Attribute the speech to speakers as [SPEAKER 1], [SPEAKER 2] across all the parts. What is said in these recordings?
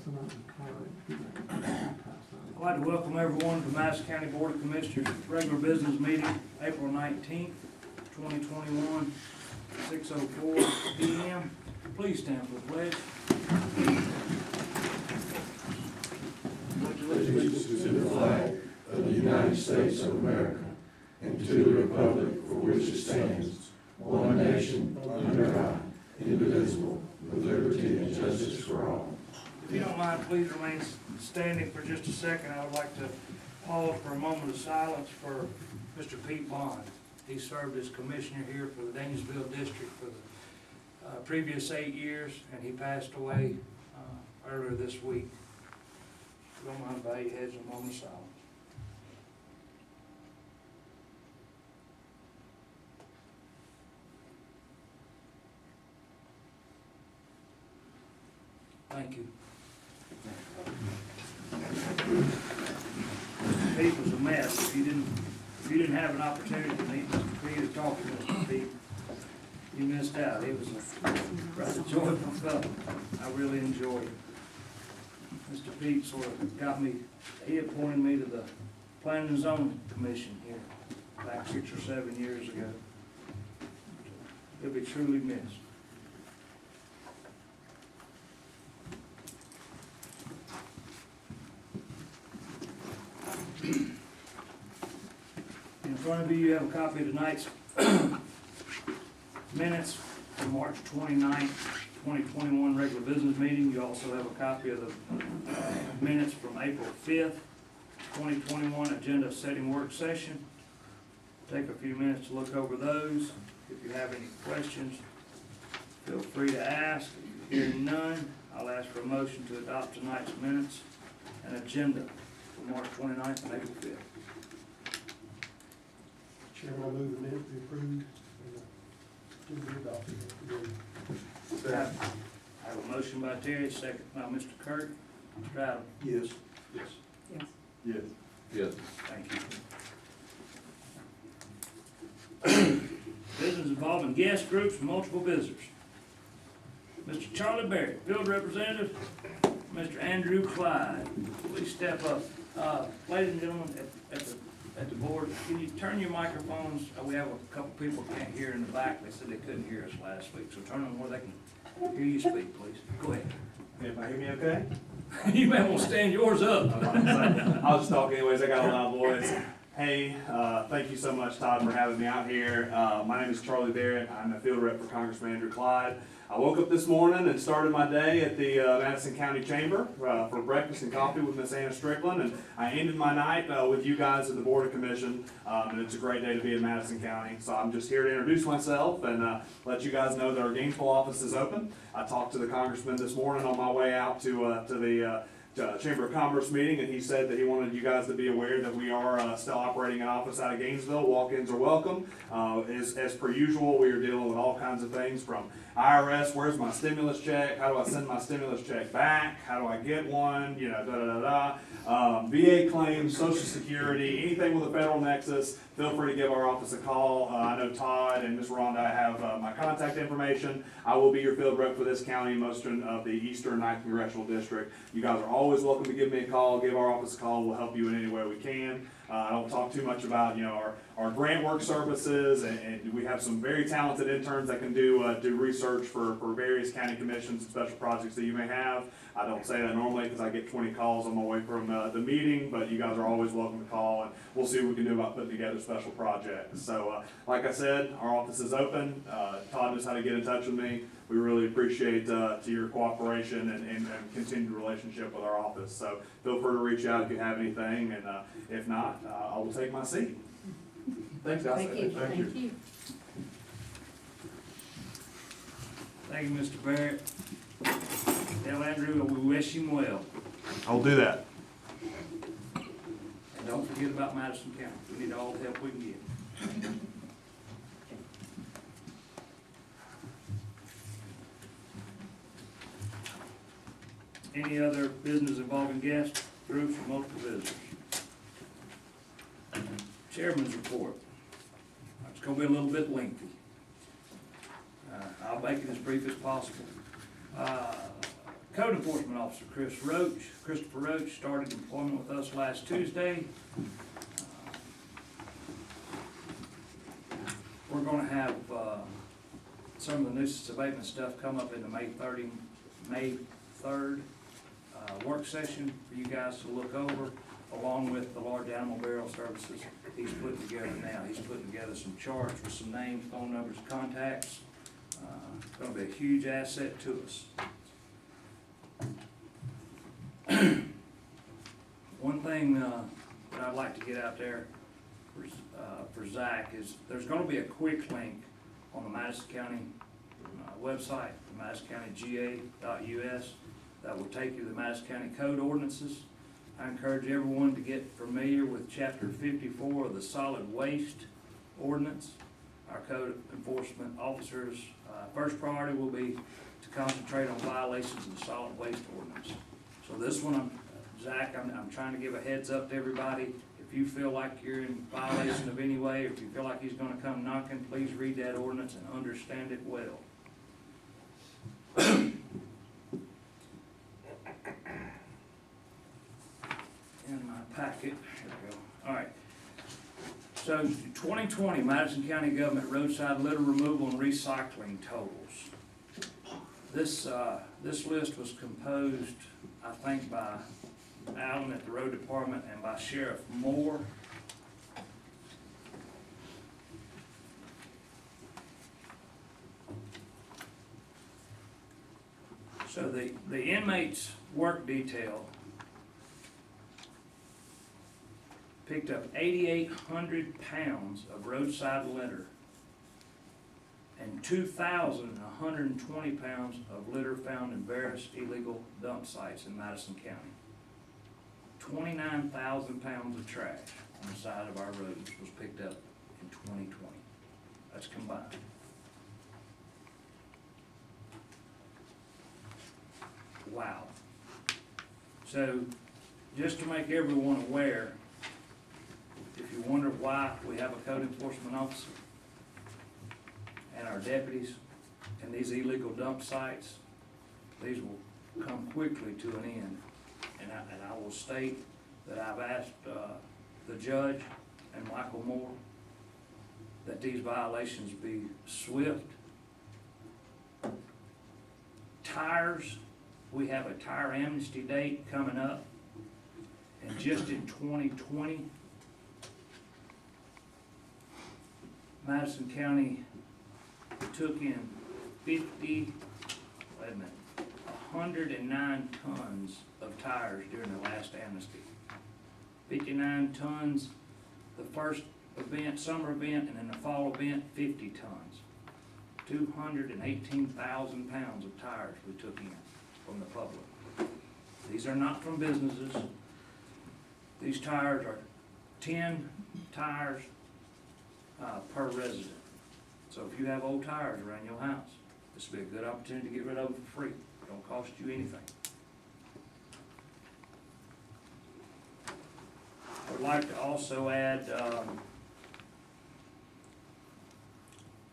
[SPEAKER 1] I'd like to welcome everyone to the Madison County Board of Commissioners regular business meeting, April 19th, 2021, 6:04 p.m. Please stand for the pledge.
[SPEAKER 2] Allegiance to the flag of the United States of America and to the republic for which it stands, one nation, under God, indivisible, with liberty and justice for all.
[SPEAKER 1] If you don't mind, please remain standing for just a second. I would like to pause for a moment of silence for Mr. Pete Bond. He served as commissioner here for the Danielsville District for the previous 8 years, and he passed away earlier this week. If you don't mind, bow your heads a moment of silence. Thank you. Pete was a mess. If you didn't have an opportunity to meet Mr. Pete or talk to Mr. Pete, you missed out. He was a rather joyful fellow. I really enjoyed it. Mr. Pete sort of got me, he appointed me to the Planning and Zoning Commission here back 6 or 7 years ago. He'll be truly missed. In front of you, you have a copy of tonight's minutes from March 29th, 2021 regular business meeting. You also have a copy of the minutes from April 5th, 2021 agenda setting work session. Take a few minutes to look over those. If you have any questions, feel free to ask. Hearing none, I'll ask for a motion to adopt tonight's minutes and agenda for March 29th and April 5th.
[SPEAKER 3] Chairman, I move the minutes be approved and to be adopted.
[SPEAKER 1] I have a motion by Terry, second by Mr. Kirk. Mr. Adams?
[SPEAKER 3] Yes. Yes.
[SPEAKER 4] Yes.
[SPEAKER 2] Yes. Yes.
[SPEAKER 1] Thank you. Business involving guest groups and multiple visitors. Mr. Charlie Barrett, field representative. Mr. Andrew Clyde, please step up. Ladies and gentlemen, at the board, can you turn your microphones? We have a couple people can't hear in the back. They said they couldn't hear us last week, so turn them where they can hear you speak, please. Go ahead.
[SPEAKER 5] Can everybody hear me okay?
[SPEAKER 1] You may want to stand yours up.
[SPEAKER 5] I'll just talk anyways, I got a loud voice. Hey, thank you so much, Todd, for having me out here. My name is Charlie Barrett. I'm a field rep for Congressman Andrew Clyde. I woke up this morning and started my day at the Madison County Chamber for breakfast and coffee with Miss Anna Strickland, and I ended my night with you guys at the Board of Commission, and it's a great day to be in Madison County. So I'm just here to introduce myself and let you guys know that our Gainesville office is open. I talked to the congressman this morning on my way out to the Chamber of Commerce meeting, and he said that he wanted you guys to be aware that we are still operating an office out of Gainesville. Walk-ins are welcome. As per usual, we are dealing with all kinds of things from IRS, where's my stimulus check? How do I send my stimulus check back? How do I get one? You know, VA claims, Social Security, anything with a federal nexus, feel free to give our office a call. I know Todd and Ms. Rhonda have my contact information. I will be your field rep for this county, most of the Eastern 9th Congressional District. You guys are always welcome to give me a call, give our office a call. We'll help you in any way we can. I don't talk too much about, you know, our grant work services, and we have some very talented interns that can do research for various county commissions and special projects that you may have. I don't say that normally because I get 20 calls on my way from the meeting, but you guys are always welcome to call, and we'll see what we can do about putting together special projects. So, like I said, our office is open. Todd knows how to get in touch with me. We really appreciate your cooperation and continued relationship with our office. So feel free to reach out if you have anything, and if not, I will take my seat. Thanks, guys.
[SPEAKER 4] Thank you. Thank you.
[SPEAKER 1] Thank you, Mr. Barrett. Tell Andrew we wish him well.
[SPEAKER 5] I'll do that.
[SPEAKER 1] And don't forget about Madison County. We need all the help we can get. Any other business involving guests, groups, or multiple visitors? Chairman's report. It's going to be a little bit lengthy. I'll make it as brief as possible. Code Enforcement Officer Christopher Roach started employment with us last Tuesday. We're gonna have, some of the nuisance abatement stuff come up in the May 3rd, work session for you guys to look over, along with the large animal burial services he's putting together now. He's putting together some charts with some names, phone numbers, contacts. It's gonna be a huge asset to us. One thing, that I'd like to get out there for Zach is there's gonna be a quick link on the Madison County website, madisoncountyga.us, that will take you to the Madison County Code Ordinances. I encourage everyone to get familiar with Chapter 54 of the Solid Waste Ordinance. Our code enforcement officers' first priority will be to concentrate on violations of the Solid Waste Ordinance. So this one, Zach, I'm trying to give a heads up to everybody. If you feel like you're in violation of any way, or if you feel like he's gonna come knocking, please read that ordinance and understand it well. In my packet, here we go. All right. So 2020 Madison County Government roadside litter removal and recycling totals. This list was composed, I think, by Alan at the road department and by Sheriff Moore. So the inmates' work detail picked up 8,800 pounds of roadside litter and 2,120 pounds of litter found in various illegal dump sites in Madison County. 29,000 pounds of trash on the side of our roads was picked up in 2020. That's combined. Wow. So, just to make everyone aware, if you wonder why we have a code enforcement officer and our deputies in these illegal dump sites, these will come quickly to an end. And I will state that I've asked the judge and Michael Moore that these violations be swift. Tires, we have a tire amnesty date coming up, and just in 2020, Madison County took in 109 tons of tires during the last amnesty. 59 tons the first event, summer event, and then the fall event, 50 tons. 218,000 pounds of tires we took in from the public. These are not from businesses. These tires are 10 tires per resident. So if you have old tires around your house, this would be a good opportunity to get rid of them for free. It don't cost you anything. I would like to also add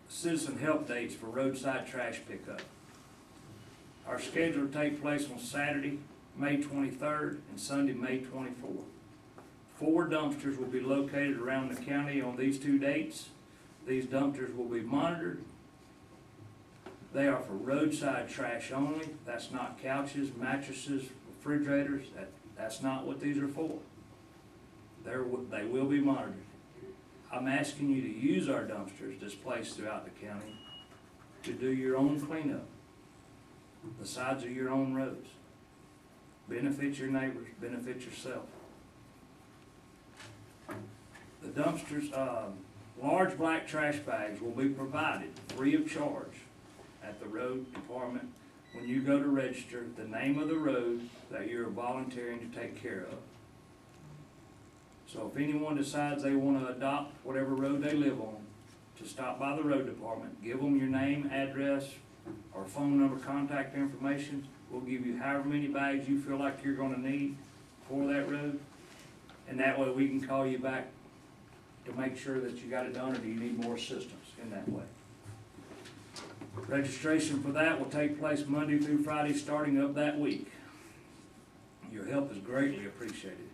[SPEAKER 1] citizen help dates for roadside trash pickup. Our schedule will take place on Saturday, May 23rd, and Sunday, May 24th. 4 dumpsters will be located around the county on these 2 dates. These dumpsters will be monitored. They are for roadside trash only. That's not couches, mattresses, refrigerators. That's not what these are for. They will be monitored. I'm asking you to use our dumpsters displaced throughout the county to do your own cleanup. The sides of your own roads. Benefit your neighbors, benefit yourself. The dumpsters, large black trash bags will be provided free of charge at the road department when you go to register the name of the road that you're volunteering to take care of. So if anyone decides they want to adopt whatever road they live on, to stop by the road department, give them your name, address, or phone number, contact information. We'll give you however many bags you feel like you're gonna need for that road. And that way we can call you back to make sure that you got it done, or do you need more assistance in that way. Registration for that will take place Monday through Friday, starting up that week. Your help is greatly appreciated.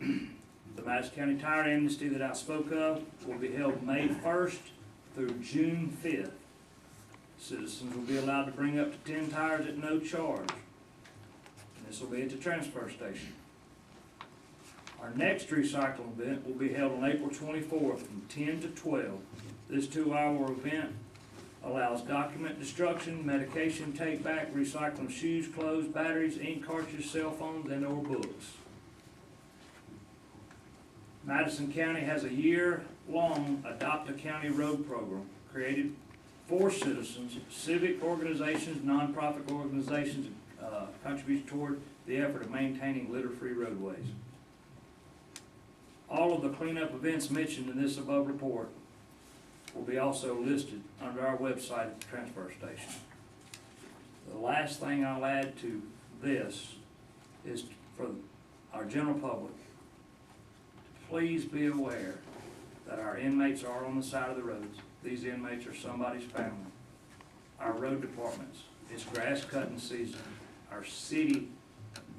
[SPEAKER 1] The Madison County Tire Amnesty that I spoke of will be held May 1st through June 5th. Citizens will be allowed to bring up to 10 tires at no charge. And this will be at the transfer station. Our next recycling event will be held on April 24th from 10 to 12. This 2-hour event allows document destruction, medication take back, recycling shoes, clothes, batteries, ink cartridges, cell phones, and/or books. Madison County has a year-long Adopt a County Road program created for citizens, civic organizations, nonprofit organizations, contribute toward the effort of maintaining litter-free roadways. All of the cleanup events mentioned in this above report will be also listed under our website at the transfer station. The last thing I'll add to this is for our general public, please be aware that our inmates are on the side of the roads. These inmates are somebody's family. Our road departments, it's grass cutting season. Our city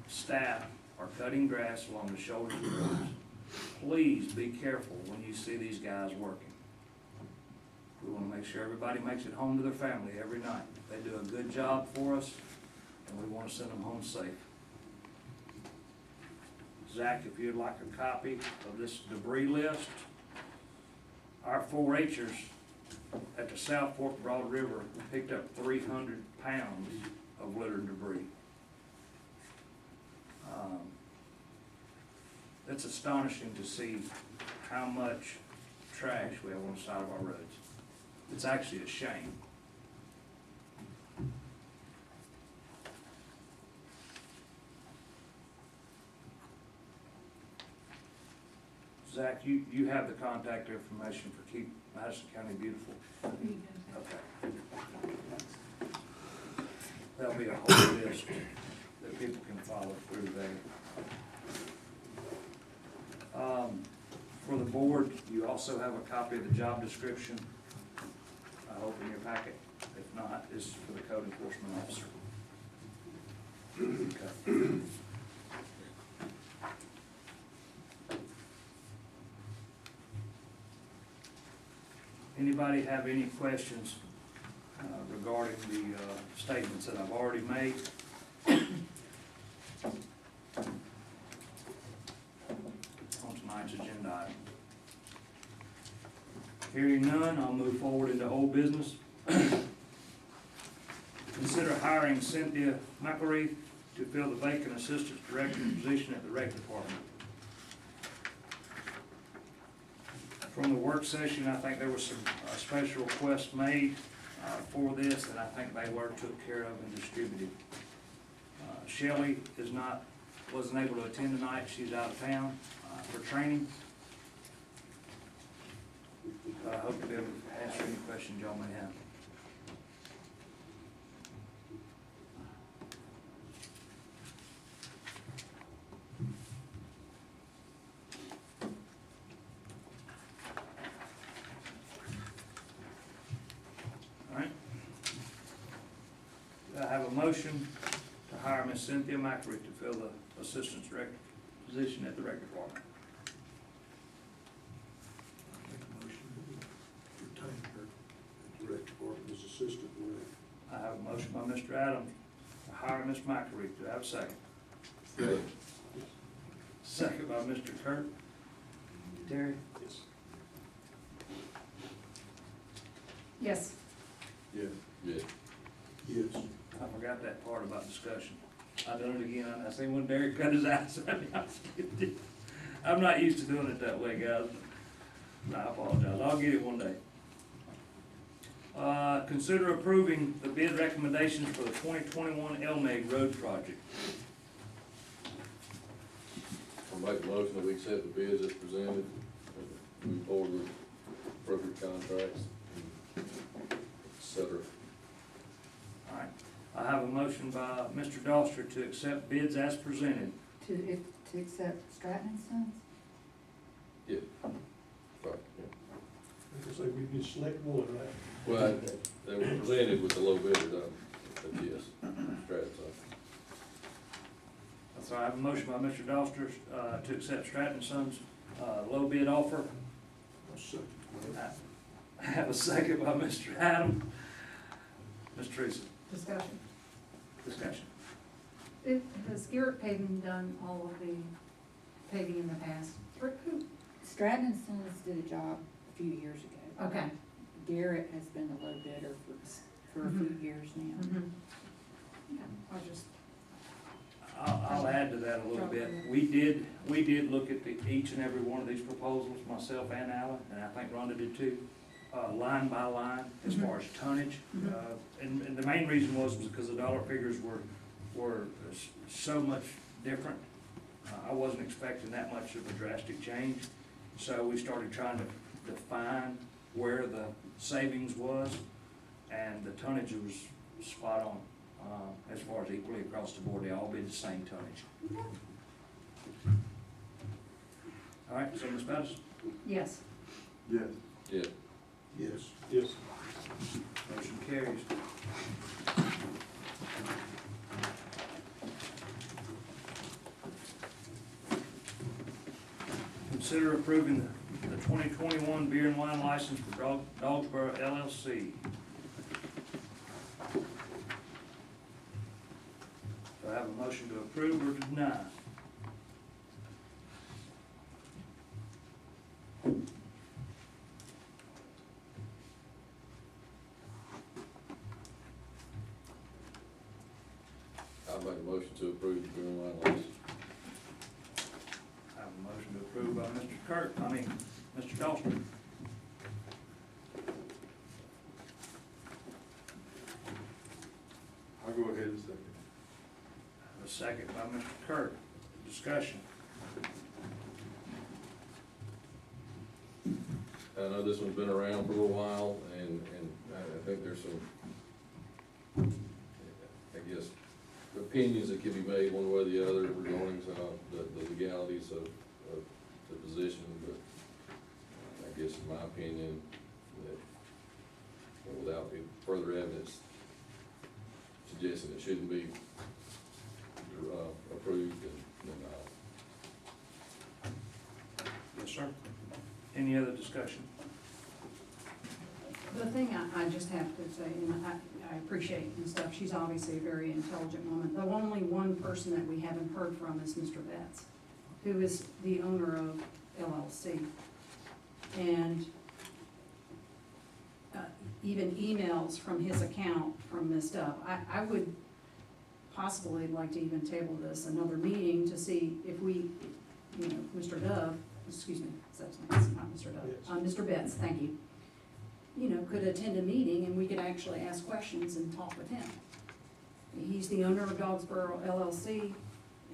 [SPEAKER 1] staff are cutting grass along the shoulders of the roads. Please be careful when you see these guys working. We want to make sure everybody makes it home to their family every night. They do a good job for us, and we want to send them home safe. Zach, if you'd like a copy of this debris list, our 4-H'ers at the South Fork Broad River picked up 300 pounds of litter and debris. It's astonishing to see how much trash we have on the side of our roads. It's actually a shame. Zach, you have the contact information for Keep Madison County Beautiful. Okay. There'll be a whole list that people can follow through there. For the board, you also have a copy of the job description, I hope in your packet. If not, this is for the code enforcement officer. Okay. Anybody have any questions regarding the statements that I've already made? On tonight's agenda item. Hearing none, I'll move forward into old business. Consider hiring Cynthia McElreath to fill the vacant assistant director position at the rec department. From the work session, I think there was some special requests made for this that I think they were took care of and distributed. Shelley wasn't able to attend tonight. She's out of town for training. I hope to be able to answer any questions y'all may have. All right. I have a motion to hire Miss Cynthia McElreath to fill the assistant director position at the rec department.
[SPEAKER 2] As assistant director.
[SPEAKER 1] I have a motion by Mr. Adams to hire Ms. McElreath. Do I have a second? Second by Mr. Kurt. Terry?
[SPEAKER 2] Yes.
[SPEAKER 4] Yes.
[SPEAKER 2] Yeah. Yeah. Yes.
[SPEAKER 1] I forgot that part about discussion. I done it again. I seen when Derek cut his eyes. I'm not used to doing it that way, guys. No, I apologize. I'll get it one day. Consider approving the bid recommendations for the 2021 LMEG road project.
[SPEAKER 6] I'll make a motion that we accept the bids as presented, move forward with appropriate contracts, et cetera.
[SPEAKER 1] All right. I have a motion by Mr. Doster to accept bids as presented.
[SPEAKER 4] To accept Stratton and Sons?
[SPEAKER 6] Yeah. Right, yeah.
[SPEAKER 3] Like I say, we just select one, right?
[SPEAKER 6] Well, they were presented with a low bidder, but yes, Stratton's.
[SPEAKER 1] So I have a motion by Mr. Doster, to accept Stratton Sons', low bid offer. I have a second by Mr. Adam. Ms. Teresa,
[SPEAKER 4] Discussion.
[SPEAKER 1] discussion.
[SPEAKER 4] Has Garrett Paving done all of the paving in the past?
[SPEAKER 7] Stratton and Sons did a job a few years ago.
[SPEAKER 4] Okay.
[SPEAKER 7] Garrett has been the low bidder for a few years now.
[SPEAKER 4] Mhm. Yeah, I just,
[SPEAKER 1] I'll add to that a little bit. We did look at each and every one of these proposals, myself and Alan, and I think Rhonda did too, line by line, as far as tonnage.
[SPEAKER 4] Mhm.
[SPEAKER 1] And the main reason was because the dollar figures were so much different. I wasn't expecting that much of a drastic change, so we started trying to define where the savings was, and the tonnage was spot on. As far as equally across the board, they all bid the same tonnage. All right, so Ms. Madison,
[SPEAKER 4] yes.
[SPEAKER 2] Yes.
[SPEAKER 6] Yeah,
[SPEAKER 2] Yes.
[SPEAKER 3] Yes.
[SPEAKER 1] motion carries. Consider approving the 2021 beer and wine license for Dogsboro LLC. Do I have a motion to approve or deny?
[SPEAKER 6] I'll make a motion to approve the beer and wine license.
[SPEAKER 1] I have a motion to approve by Mr. Doster.
[SPEAKER 2] I'll go ahead and second.
[SPEAKER 1] A second by Mr. Kirk. Discussion.
[SPEAKER 6] I know this one's been around for a little while, and I think there's some, I guess, opinions that can be made one way or the other regarding the legalities of the position, but I guess in my opinion, that without any further evidence suggesting it shouldn't be approved, then
[SPEAKER 1] Yes, sir. Any other discussion?
[SPEAKER 4] The thing I just have to say, and I appreciate and stuff, she's obviously a very intelligent woman. The only one person that we haven't heard from is Mr. Betts, who is the owner of LLC. And even emails from his account from this stuff. I would possibly like to even table this another meeting to see if we, you know, Mr. Dove, excuse me, that's not Mr. Dove,
[SPEAKER 3] Yes.
[SPEAKER 4] Mr. Betts, thank you, you know, could attend a meeting and we could actually ask questions and talk with him. He's the owner of Dogsboro LLC,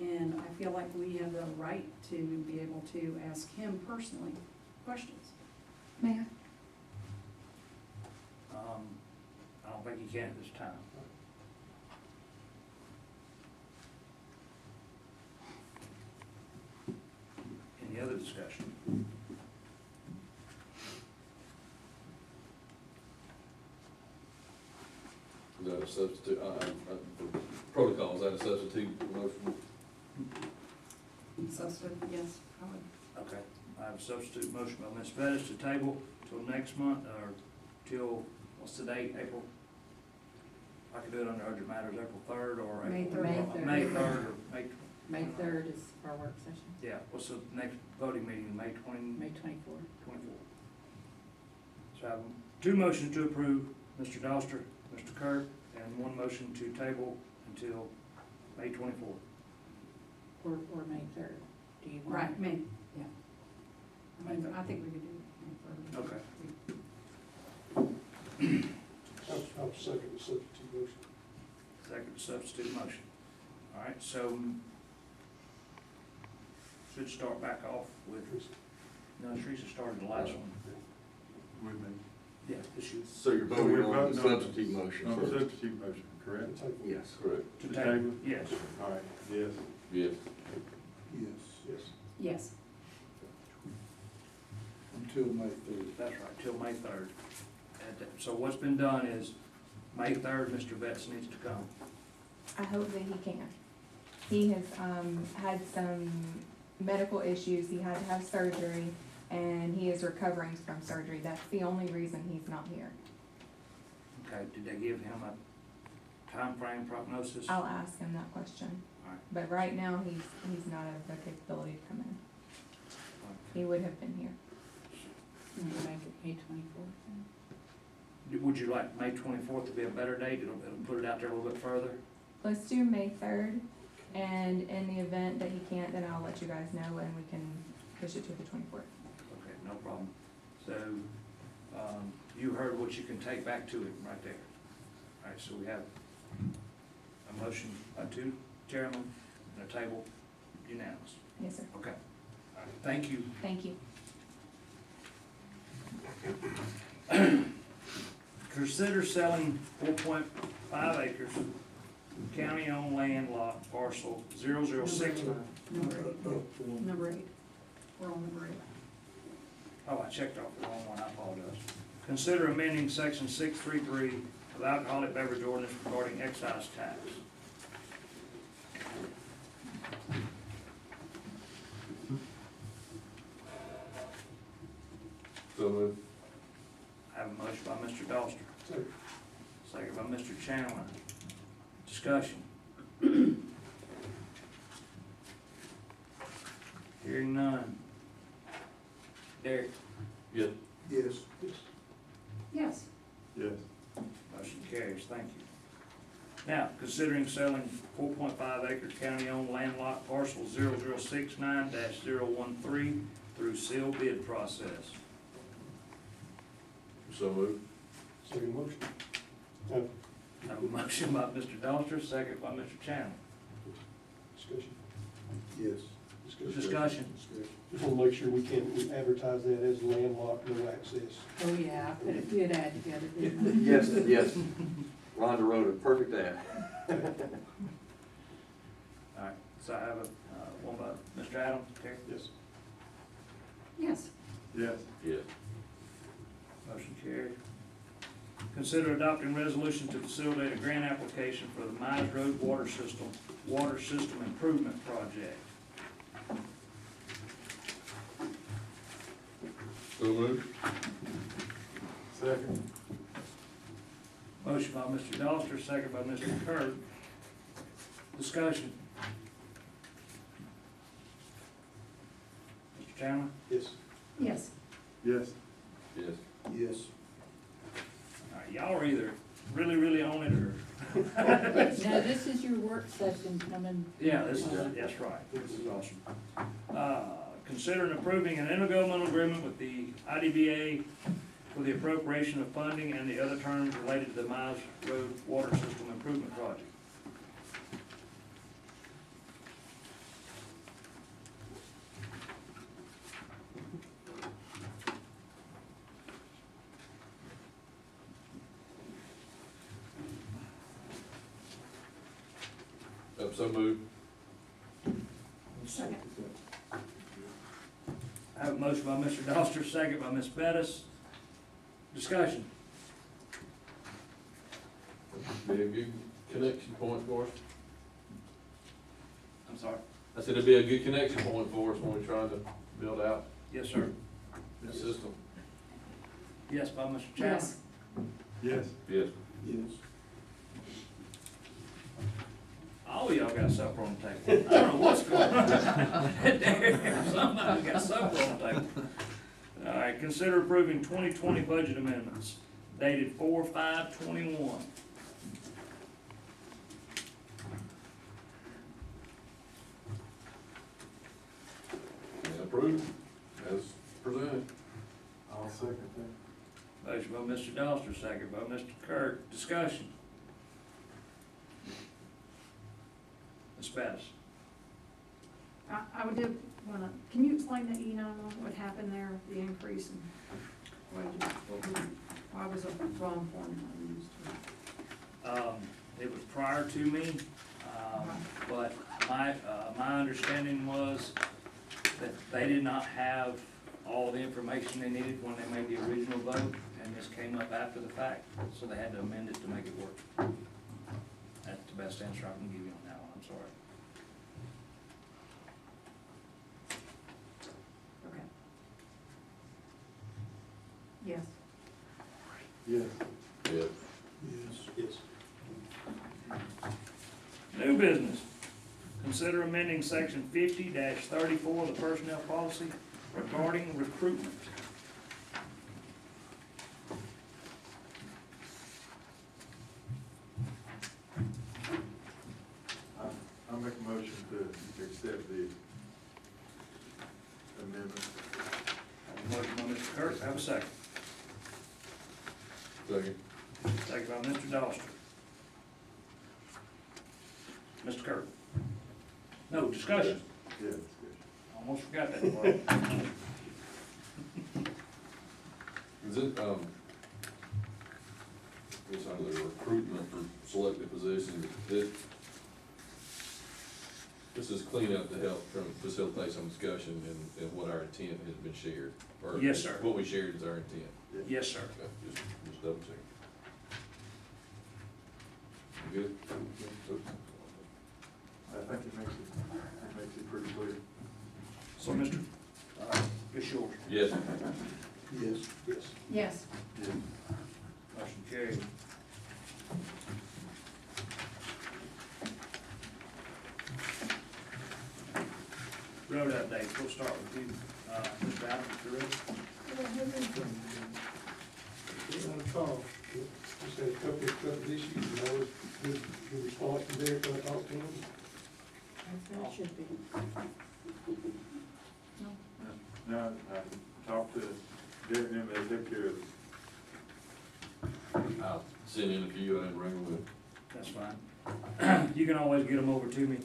[SPEAKER 4] and I feel like we have the right to be able to ask him personally questions.
[SPEAKER 7] Mayor?
[SPEAKER 1] I don't think you can at this time. Any other discussion?
[SPEAKER 6] Is that a substitute, for protocol, is that a substitute motion?
[SPEAKER 4] Substitute, yes, I would.
[SPEAKER 1] Okay, I have a substitute motion by Ms. Bettis to table till next month, or till, what's the date, April? I could do it under urgent matters, April 3rd or
[SPEAKER 4] May
[SPEAKER 1] April.
[SPEAKER 4] 3rd.
[SPEAKER 1] May 3rd or May.
[SPEAKER 7] May 3rd is our work session,
[SPEAKER 1] Yeah, what's the next voting meeting, May 20?
[SPEAKER 7] May 24th.
[SPEAKER 1] 24. So I have two motions to approve, Mr. Doster, Mr. Kirk, and one motion to table until May 24th.
[SPEAKER 7] Or May 3rd. Do you want?
[SPEAKER 4] Right, May, yeah. I mean, I think we could do May 3rd.
[SPEAKER 1] Okay.
[SPEAKER 3] I'll second the substitute motion.
[SPEAKER 1] Second substitute motion. All right, so should start back off with, no, Teresa started the last one.
[SPEAKER 2] With me.
[SPEAKER 1] Yeah, this should.
[SPEAKER 6] So you're
[SPEAKER 2] So we're
[SPEAKER 6] voting on the
[SPEAKER 2] voting on-
[SPEAKER 6] substitute motion
[SPEAKER 2] On the
[SPEAKER 6] first?
[SPEAKER 2] substitute motion, correct?
[SPEAKER 6] Yes. Correct.
[SPEAKER 1] To
[SPEAKER 2] To
[SPEAKER 1] table,
[SPEAKER 2] table?
[SPEAKER 1] yes.
[SPEAKER 2] All right, yes.
[SPEAKER 6] Yes.
[SPEAKER 2] Yes.
[SPEAKER 3] Yes.
[SPEAKER 4] Yes,
[SPEAKER 2] Until May 3rd.
[SPEAKER 1] That's right, till May third. So what's been done is, May third, Mr. Betts needs to come.
[SPEAKER 8] I hope that he can. He has, had some medical issues, he had to have surgery, and he is recovering from surgery, that's the only reason he's not here.
[SPEAKER 1] Okay, did they give him a time frame prognosis?
[SPEAKER 8] I'll ask him that question,
[SPEAKER 1] Alright.
[SPEAKER 8] but right now, he's not of the capability to come in. He would have been here.
[SPEAKER 7] Can we make it May 24th then?
[SPEAKER 1] Would you like May twenty-fourth to be a better date? It'll put it out there a little bit further.
[SPEAKER 8] Let's do May third, and in the event that he can't, then I'll let you guys know, and we can push it to the 24th.
[SPEAKER 1] Okay, no problem. So, you heard what you can take back to him right there. All right, so we have a motion by two chairmen and a table unanimous.
[SPEAKER 8] Yes, sir.
[SPEAKER 1] Okay. All right, thank you.
[SPEAKER 8] Thank you.
[SPEAKER 1] Consider selling 4.5 acres, county-owned land lot parcel 006.
[SPEAKER 4] Number 8. We're on number 8.
[SPEAKER 1] Oh, I checked off the wrong one, I apologize. Consider amending section 633 of the alcoholic beverage ordinance regarding excise tax.
[SPEAKER 6] So moved.
[SPEAKER 1] I have a motion by Mr. Doster,
[SPEAKER 3] Second.
[SPEAKER 1] second by Mr. Chandler. Discussion. Hearing none. Derek?
[SPEAKER 6] Yes.
[SPEAKER 3] Yes. Yes.
[SPEAKER 4] Yes.
[SPEAKER 6] Yes.
[SPEAKER 1] Motion carries, thank you. Now, considering selling 4.5 acre county-owned land lot parcel 0069-013 through sealed bid process.
[SPEAKER 6] So moved.
[SPEAKER 3] Second motion.
[SPEAKER 1] I have a motion by Mr. Doster, second by Mr. Chandler.
[SPEAKER 3] Discussion. Yes.
[SPEAKER 1] Discussion.
[SPEAKER 3] Just wanna make sure we advertise that as landlocked, no access.
[SPEAKER 7] Oh, yeah, I put a good ad together, didn't I?
[SPEAKER 9] Yes, yes. Rhonda wrote a perfect ad.
[SPEAKER 1] All right, so I have a, one by Mr. Adams, okay?
[SPEAKER 3] Yes.
[SPEAKER 4] Yes.
[SPEAKER 6] Yes. Yes.
[SPEAKER 1] Motion carried. Consider adopting resolution to facilitate a grant application for the Myers Road water system improvement project.
[SPEAKER 6] So moved. Second.
[SPEAKER 1] Motion by Mr. Doster, second by Mr. Kirk. Discussion. Mr. Chandler?
[SPEAKER 3] Yes.
[SPEAKER 4] Yes.
[SPEAKER 6] Yes. Yes.
[SPEAKER 3] Yes.
[SPEAKER 1] All right, y'all are either really, really on it or.
[SPEAKER 7] Now, this is your work session coming.
[SPEAKER 1] Yeah, that's right. This is awesome. Consider approving an intergovernmental agreement with the IDBA for the appropriation of funding and the other terms related to the Miles Road Water System Improvement Project.
[SPEAKER 6] So moved.
[SPEAKER 4] Second.
[SPEAKER 1] I have a motion by Mr. Doster, second by Ms. Bettis. Discussion.
[SPEAKER 6] Be a good connection point for us.
[SPEAKER 1] I'm sorry.
[SPEAKER 6] I said it'd be a good connection point for us when we're trying to build out
[SPEAKER 1] Yes, sir.
[SPEAKER 6] the system.
[SPEAKER 1] Yes, by Mr. Chandler.
[SPEAKER 4] Yes.
[SPEAKER 6] Yes. Yes.
[SPEAKER 3] Yes.
[SPEAKER 1] All y'all got supper on the table. I don't know what's going on. Somebody got supper on the table. All right, consider approving 2020 budget amendments dated 4/5/21.
[SPEAKER 6] And approved as presented.
[SPEAKER 3] I'll second that.
[SPEAKER 1] Motion by Mr. Doster, second by Mr. Kirk. Discussion. Ms. Bettis.
[SPEAKER 4] I would do wanna, can you explain that, what happened there, the increase in wages? Why was a wrong formula used?
[SPEAKER 1] It was prior to me, but my understanding was that they did not have all the information they needed when they made the original vote, and this came up after the fact, so they had to amend it to make it work. That's the best answer I can give you on that one, I'm sorry.
[SPEAKER 4] Okay. Yes.
[SPEAKER 2] Yes.
[SPEAKER 6] Yeah.
[SPEAKER 3] Yes.
[SPEAKER 1] New business. Consider amending section 50-34 of the personnel policy regarding recruitment.
[SPEAKER 2] I'll make a motion to accept the amendment.
[SPEAKER 1] I have a motion by Mr. Kirk, have a second.
[SPEAKER 6] Second.
[SPEAKER 1] Second by Mr. Doster. Mr. Kirk. No, discussion.
[SPEAKER 2] Yeah.
[SPEAKER 1] Almost forgot that part.
[SPEAKER 6] Is it, it's under the recruitment for selected positions, this is clean up to help try to facilitate some discussion and what our intent has been shared. Or
[SPEAKER 1] Yes, sir.
[SPEAKER 6] What we shared is our intent.
[SPEAKER 1] Yes, sir.
[SPEAKER 6] Okay, just double check. You good?
[SPEAKER 2] I think it makes it pretty clear.
[SPEAKER 1] So, Mr., it's yours.
[SPEAKER 6] Yes.
[SPEAKER 3] Yes. Yes.
[SPEAKER 4] Yes.
[SPEAKER 2] Yeah.
[SPEAKER 1] Motion carried. Road updates, we'll start with you, Mr. Allen, if you're ready.
[SPEAKER 3] Not a call. Just had a couple of issues, and I was good response from Derek when I talked to him.
[SPEAKER 7] That should be.
[SPEAKER 2] No, I talked to Derek and them, they took care of it.
[SPEAKER 6] I'll send in a few, I didn't bring them with.
[SPEAKER 1] That's fine. You can always get them over to me.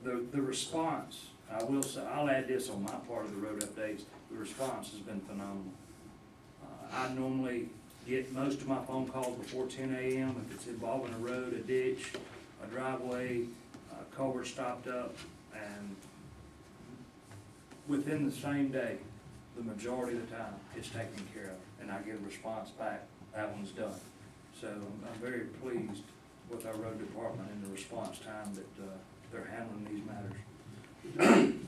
[SPEAKER 1] The response, I will say, I'll add this on my part of the road updates, the response has been phenomenal. I normally get most of my phone calls before 10 a.m. if it's involving a road, a ditch, a driveway, a culvert stopped up, and within the same day, the majority of the time, it's taken care of, and I get a response back, that one's done. So I'm very pleased with our road department and the response time that they're handling these matters.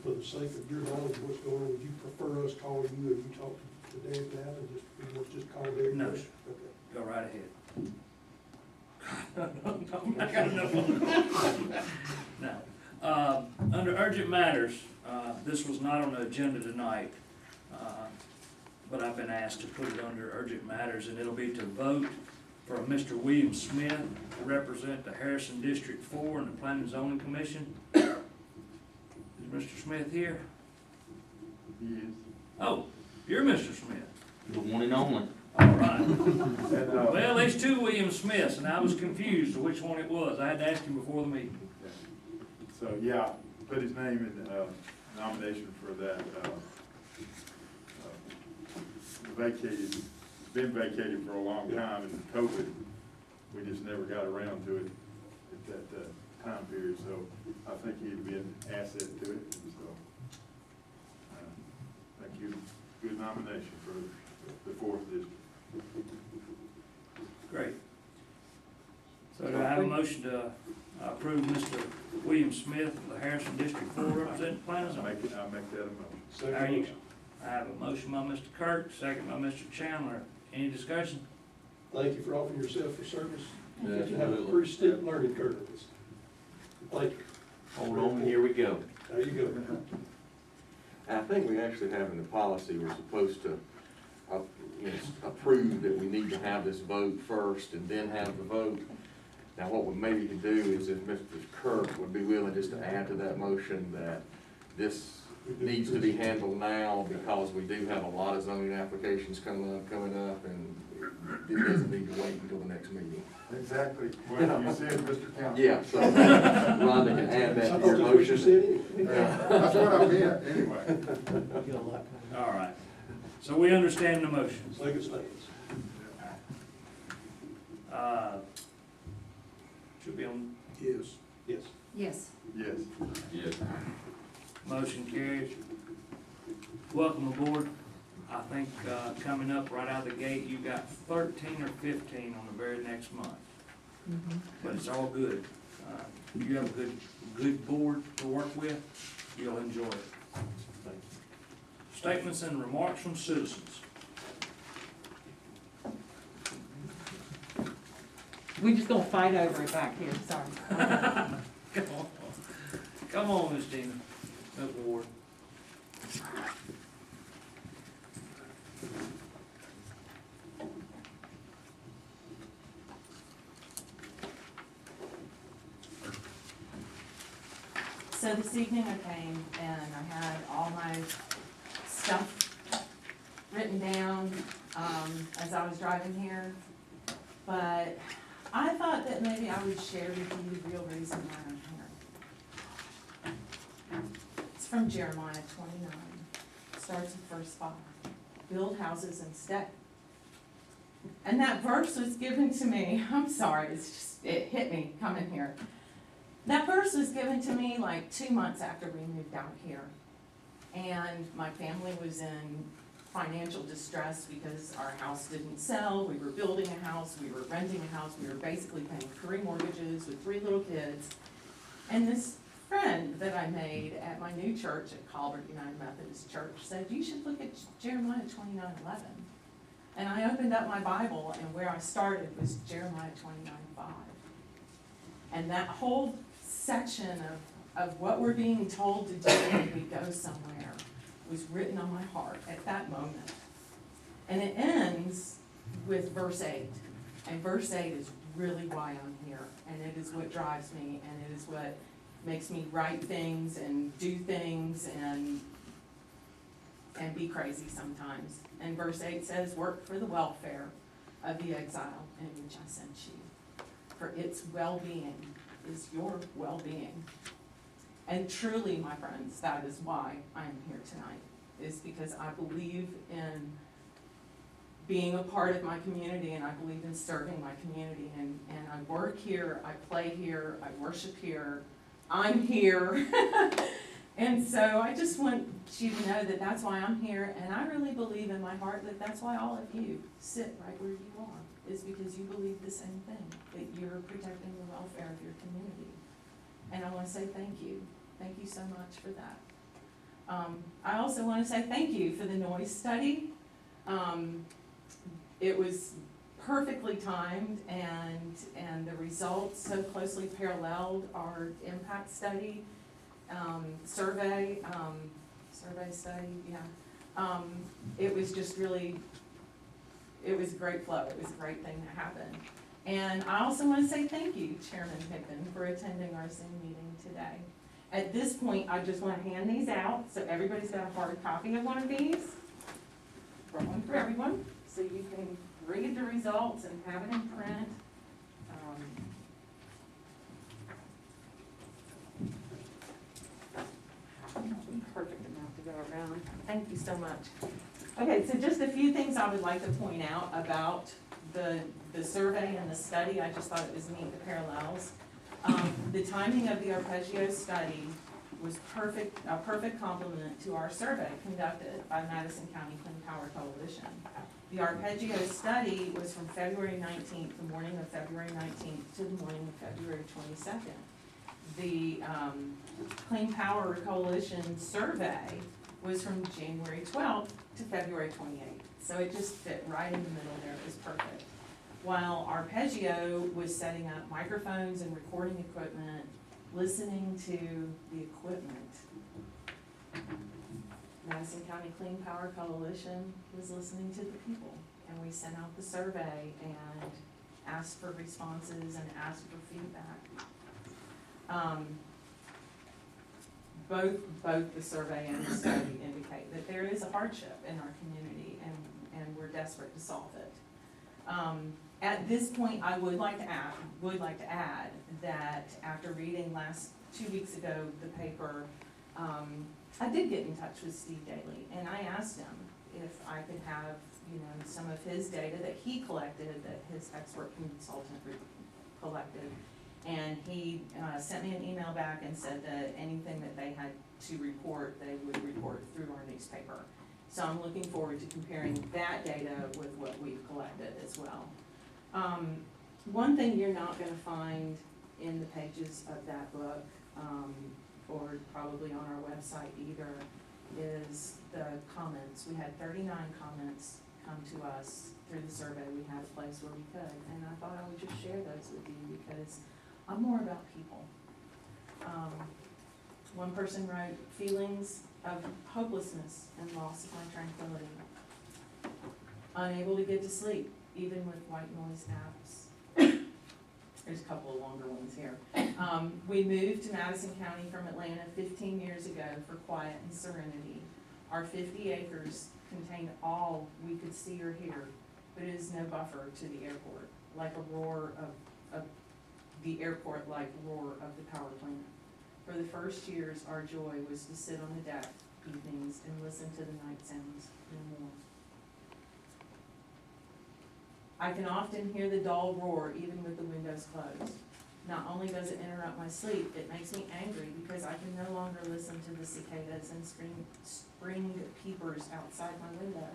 [SPEAKER 3] For the sake of your knowledge of what's going on, would you prefer us calling you and you talk to Derek now, and just call Derek?
[SPEAKER 1] No,
[SPEAKER 3] first?
[SPEAKER 1] sir.
[SPEAKER 3] Okay.
[SPEAKER 1] Go right ahead. I got enough. No. Under urgent matters, this was not on the agenda tonight, but I've been asked to put it under urgent matters, and it'll be to vote for Mr. William Smith to represent the Harrison District 4 in the Planning and Zoning Commission. Is Mr. Smith here?
[SPEAKER 2] He is.
[SPEAKER 1] Oh, you're Mr. Smith.
[SPEAKER 9] The one and only.
[SPEAKER 1] All right.
[SPEAKER 2] And,
[SPEAKER 1] Well, there's two William Smiths, and I was confused of which one it was. I had to ask him before the meeting.
[SPEAKER 2] so, yeah, put his name in, nomination for that, vacated, it's been vacated for a long time, and COVID, we just never got around to it at that, time period, so I think he'd be an asset to it, and so, thank you, good nomination for the 4th district.
[SPEAKER 1] Great. So do I have a motion to approve Mr. William Smith of the Harrison District 4 representing the Planning and Zoning?
[SPEAKER 2] I'll make that a motion.
[SPEAKER 3] Second
[SPEAKER 1] There you go.
[SPEAKER 3] motion.
[SPEAKER 1] I have a motion by Mr. Kirk, second by Mr. Chandler. Any discussion?
[SPEAKER 3] Thank you for offering yourself for service.
[SPEAKER 6] Yeah,
[SPEAKER 3] You have a
[SPEAKER 6] absolutely.
[SPEAKER 3] pretty steep learning curve. Thank you.
[SPEAKER 9] Hold on, here we go.
[SPEAKER 3] There you go.
[SPEAKER 9] I think we actually have in the policy, we're supposed to, approve that we need to have this vote first and then have the vote. Now, what we maybe could do is if Mr. Kirk would be willing just to add to that motion that this needs to be handled now because we do have a lot of zoning applications coming up, and it doesn't need to wait until the next meeting.
[SPEAKER 2] Exactly what you said, Mr. Townsend.
[SPEAKER 9] Yeah, so Rhonda can add that to your motion.
[SPEAKER 2] That's what I meant, anyway.
[SPEAKER 1] All right. So we understand the motion.
[SPEAKER 3] Second stands.
[SPEAKER 1] Should be on,
[SPEAKER 3] Yes. Yes.
[SPEAKER 4] Yes.
[SPEAKER 2] Yes.
[SPEAKER 6] Yes.
[SPEAKER 1] Motion carries. Welcome aboard. I think, coming up right out of the gate, you got 13 or 15 on the very next month. But it's all good. You have a good board to work with, you'll enjoy it. Statements and remarks from citizens.
[SPEAKER 10] We're just gonna fight over it back here, sorry.
[SPEAKER 1] Come on, Miss Tina, Ms. Ward.
[SPEAKER 10] So this evening I came and I had all my stuff written down, as I was driving here. But I thought that maybe I would share with you the real reason why I'm here. It's from Jeremiah 29, starts with verse 5. Build houses and stay. And that verse was given to me, I'm sorry, it hit me coming here. That verse was given to me like 2 months after we moved out here. And my family was in financial distress because our house didn't sell, we were building a house, we were renting a house, we were basically paying 3 mortgages with 3 little kids. And this friend that I made at my new church at Colbert United Methodist Church said, you should look at Jeremiah 29:11. And I opened up my Bible and where I started was Jeremiah 29:5. And that whole section of what we're being told to do when we go somewhere was written on my heart at that moment. And it ends with verse 8. And verse 8 is really why I'm here. And it is what drives me, and it is what makes me write things and do things and be crazy sometimes. And verse 8 says, work for the welfare of the exile in which I sent you. For its well-being is your well-being. And truly, my friends, that is why I am here tonight, is because I believe in being a part of my community, and I believe in serving my community, and I work here, I play here, I worship here, I'm here. And so I just want you to know that that's why I'm here, and I really believe in my heart that that's why all of you sit right where you are, is because you believe the same thing, that you're protecting the welfare of your community. And I want to say thank you. Thank you so much for that. I also want to say thank you for the noise study. It was perfectly timed, and the results so closely paralleled our impact study, survey study, yeah. It was just really, it was a great flow. It was a great thing that happened. And I also want to say thank you, Chairman Pickton, for attending our Zoom meeting today. At this point, I just want to hand these out, so everybody's got a hard copy of one of these. Brought one for everyone, so you can read the results and have it in print. Perfect amount to go around. Thank you so much. Okay, so just a few things I would like to point out about the survey and the study. I just thought it was neat, the parallels. The timing of the arpeggio study was a perfect complement to our survey conducted by Madison County Clean Power Coalition. The arpeggio study was from February 19th, the morning of February 19th to the morning of February 22nd. The Clean Power Coalition survey was from January 12th to February 28th. So it just fit right in the middle there. It was perfect. While Arpeggio was setting up microphones and recording equipment, listening to the equipment, Madison County Clean Power Coalition was listening to the people. And we sent out the survey and asked for responses and asked for feedback. Both the survey and the study indicate that there is a hardship in our community, and we're desperate to solve it. At this point, I would like to add that after reading 2 weeks ago the paper, I did get in touch with Steve Daly, and I asked him if I could have, some of his data that he collected, that his expert consultant collected, And he sent me an email back and said that anything that they had to report, they would report through our newspaper. So I'm looking forward to comparing that data with what we've collected as well. One thing you're not gonna find in the pages of that book, or probably on our website either, is the comments. We had 39 comments come to us through the survey. We had a place where we could, and I thought I would just share those with you because I'm more about people. One person wrote, feelings of hopelessness and loss of my tranquility. Unable to get to sleep, even with white noise apps. There's a couple of longer ones here. We moved to Madison County from Atlanta 15 years ago for quiet and serenity. Our 50 acres contained all we could see or hear, but it is no buffer to the airport, like a roar of the airport, like roar of the power plant. For the first years, our joy was to sit on the deck evenings and listen to the night sounds no more. I can often hear the dull roar even with the windows closed. Not only does it interrupt my sleep, it makes me angry because I can no longer listen to the cicadas and spring peepers outside my window.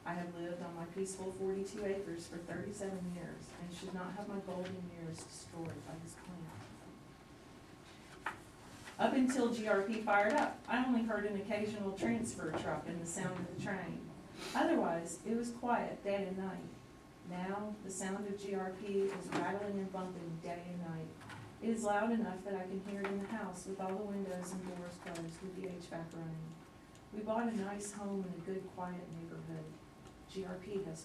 [SPEAKER 10] I have lived on my peaceful 42 acres for 37 years and should not have my golden years destroyed by this plan. Up until GRP fired up, I only heard an occasional transfer truck and the sound of the train. Otherwise, it was quiet day and night. Now, the sound of GRP is rattling and bumping day and night. It is loud enough that I can hear it in the house with all the windows and doors closed with the HVAC running. We bought a nice home in a good, quiet neighborhood. GRP has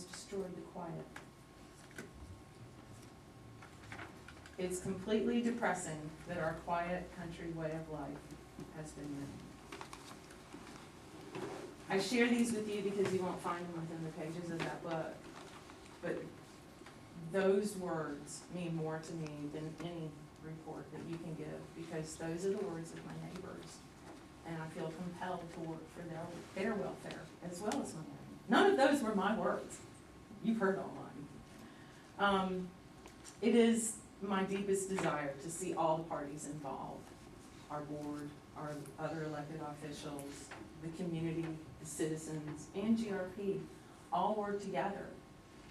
[SPEAKER 10] destroyed the quiet. It's completely depressing that our quiet country way of life has been ruined. I share these with you because you won't find them within the pages of that book, but those words mean more to me than any report that you can give, because those are the words of my neighbors, and I feel compelled to work for their welfare as well as my own. None of those were my words. You've heard all mine. It is my deepest desire to see all the parties involved, our board, our other elected officials, the community, the citizens, and GRP all work together.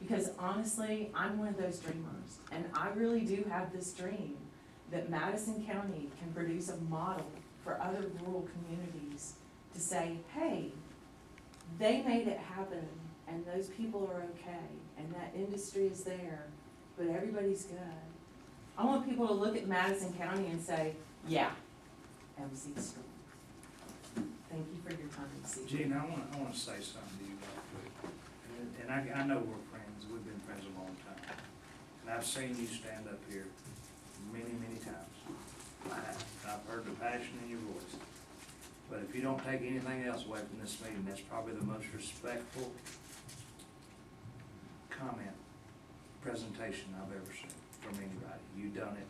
[SPEAKER 10] Because honestly, I'm one of those dreamers, and I really do have this dream that Madison County can produce a model for other rural communities to say, hey, they made it happen, and those people are okay, and that industry is there, but everybody's good. I want people to look at Madison County and say, yeah, MC Storm. Thank you for your time, CJ.
[SPEAKER 1] Gene, I wanna say something to you real quick. And I know we're friends, we've been friends a long time. And I've seen you stand up here many, many times. I have. I've heard the passion in your voice. But if you don't take anything else away from this meeting, that's probably the most respectful comment, presentation I've ever seen from anybody. You've done it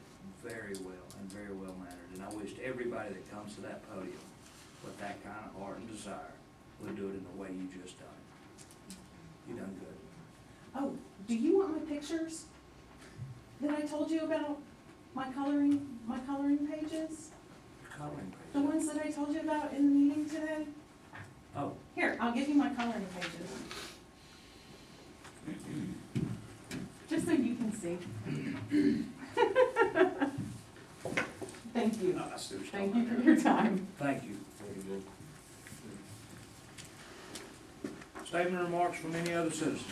[SPEAKER 1] very well and very well mannered. And I wish everybody that comes to that podium with that kind of heart and desire would do it in the way you just done it. You done good.
[SPEAKER 10] Oh, do you want my pictures that I told you about, my coloring pages?
[SPEAKER 1] Coloring
[SPEAKER 10] The
[SPEAKER 1] page.
[SPEAKER 10] ones that I told you about in the meeting today?
[SPEAKER 1] Oh,
[SPEAKER 10] Here, I'll give you my coloring pages. Just so you can see. Thank you.
[SPEAKER 1] I see what you're
[SPEAKER 10] Thank
[SPEAKER 1] talking
[SPEAKER 10] you for
[SPEAKER 1] about.
[SPEAKER 10] your time.
[SPEAKER 1] Thank you.
[SPEAKER 6] Thank you, Jim.
[SPEAKER 1] Statement or remarks from any other citizens?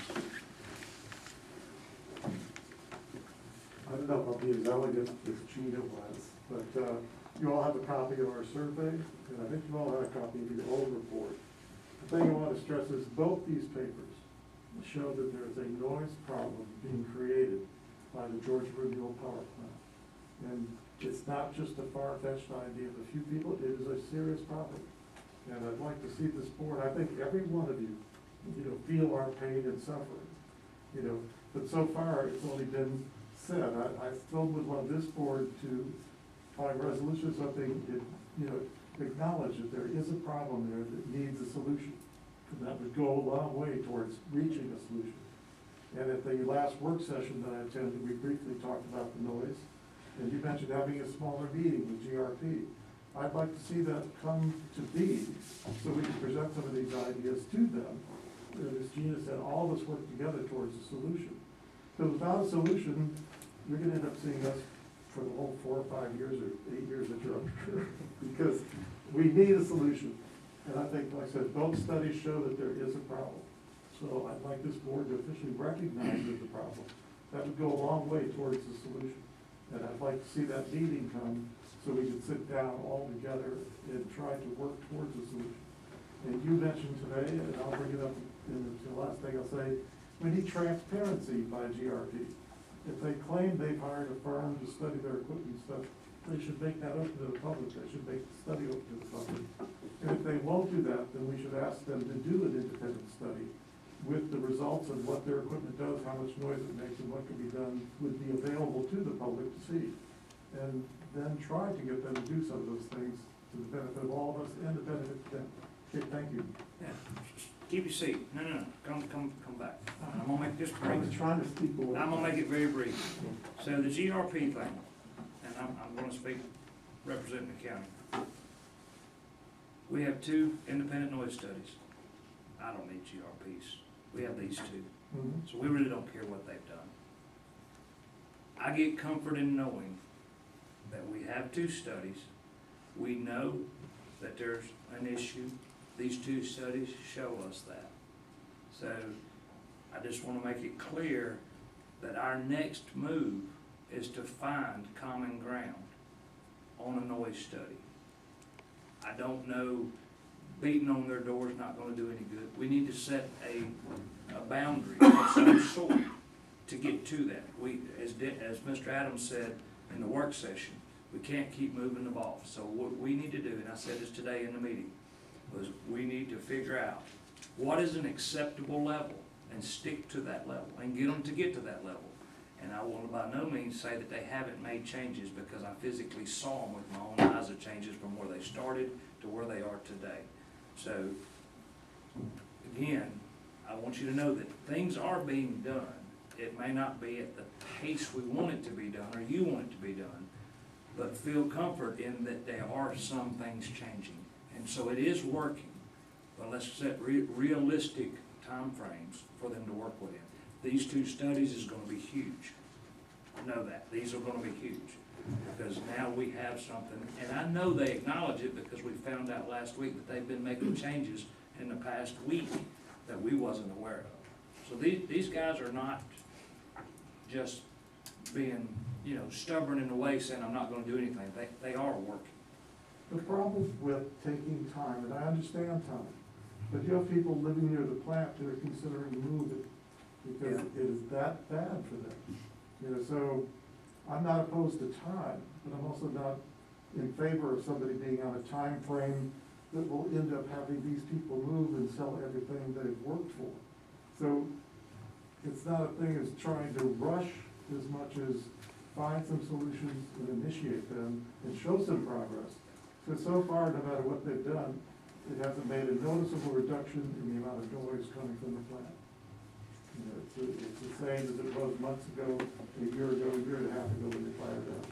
[SPEAKER 2] I don't know if I'll be as elegant as Gina was, but you all have a copy of our survey, and I think you all have a copy of your old report. The thing I want to stress is both these papers show that there is a noise problem being created by the George Rubio power plant. And it's not just a far-fetched idea of a few people, it is a serious problem. And I'd like to see this board, I think every one of you, feel our pain and suffering, but so far, it's only been said. I still would want this board to, by resolution, something, acknowledge that there is a problem there that needs a solution. And that would go a long way towards reaching a solution. And at the last work session that I attended, we briefly talked about the noise, and you mentioned having a smaller meeting with GRP. I'd like to see that come to be, so we can present some of these ideas to them. And as Gina said, all of us work together towards a solution. Because without a solution, you're gonna end up seeing us for the whole 4 or 5 years or 8 years that you're up here. Because we need a solution. And I think, like I said, both studies show that there is a problem. So I'd like this board to officially recognize there's a problem. That would go a long way towards the solution. And I'd like to see that meeting come so we can sit down all together and try to work towards a solution. And you mentioned today, and I'll bring it up in the last thing I'll say, we need transparency by GRP. If they claim they've hired a firm to study their equipment stuff, they should make that open to the public. They should make the study open to the public. And if they won't do that, then we should ask them to do an independent study with the results of what their equipment does, how much noise it makes, and what can be done, would be available to the public to see. And then try to get them to do some of those things to the benefit of all of us and the benefit of them. Okay, thank you.
[SPEAKER 1] Yeah, keep your seat. No, come back. I'm gonna make this
[SPEAKER 2] I was
[SPEAKER 1] brief.
[SPEAKER 2] trying to speak away.
[SPEAKER 1] I'm gonna make it very brief. So the GRP thing, and I'm gonna speak representing the county. We have 2 independent noise studies. I don't need GRPs. We have these 2.
[SPEAKER 2] Mhm.
[SPEAKER 1] So we really don't care what they've done. I get comfort in knowing that we have 2 studies. We know that there's an issue. These 2 studies show us that. So I just wanna make it clear that our next move is to find common ground on a noise study. I don't know, beating on their door is not gonna do any good. We need to set a boundary of some sort to get to that. As Mr. Adams said in the work session, we can't keep moving the ball. So what we need to do, and I said this today in the meeting, was we need to figure out what is an acceptable level and stick to that level and get them to get to that level. And I will by no means say that they haven't made changes, because I physically saw them with my own eyes, the changes from where they started to where they are today. So, again, I want you to know that things are being done. It may not be at the pace we want it to be done, or you want it to be done, but feel comfort in that there are some things changing. And so it is working, but let's set realistic timeframes for them to work within. These 2 studies is gonna be huge. Know that. These are gonna be huge, because now we have something, and I know they acknowledge it, because we found out last week that they've been making changes in the past week that we wasn't aware of. So these guys are not just being, stubborn in the way, saying I'm not gonna do anything. They are working.
[SPEAKER 2] The problem with taking time, and I understand time, but you have people living near the plant that are considering moving because it is that bad for them. So I'm not opposed to time, but I'm also not in favor of somebody being on a time frame that will end up having these people move and sell everything they've worked for. So it's not a thing as trying to rush as much as find some solutions and initiate them and show some progress. Because so far, no matter what they've done, it hasn't made a noticeable reduction in the amount of noise coming from the plant. It's the same as it was months ago, a year and a half ago when they fired up.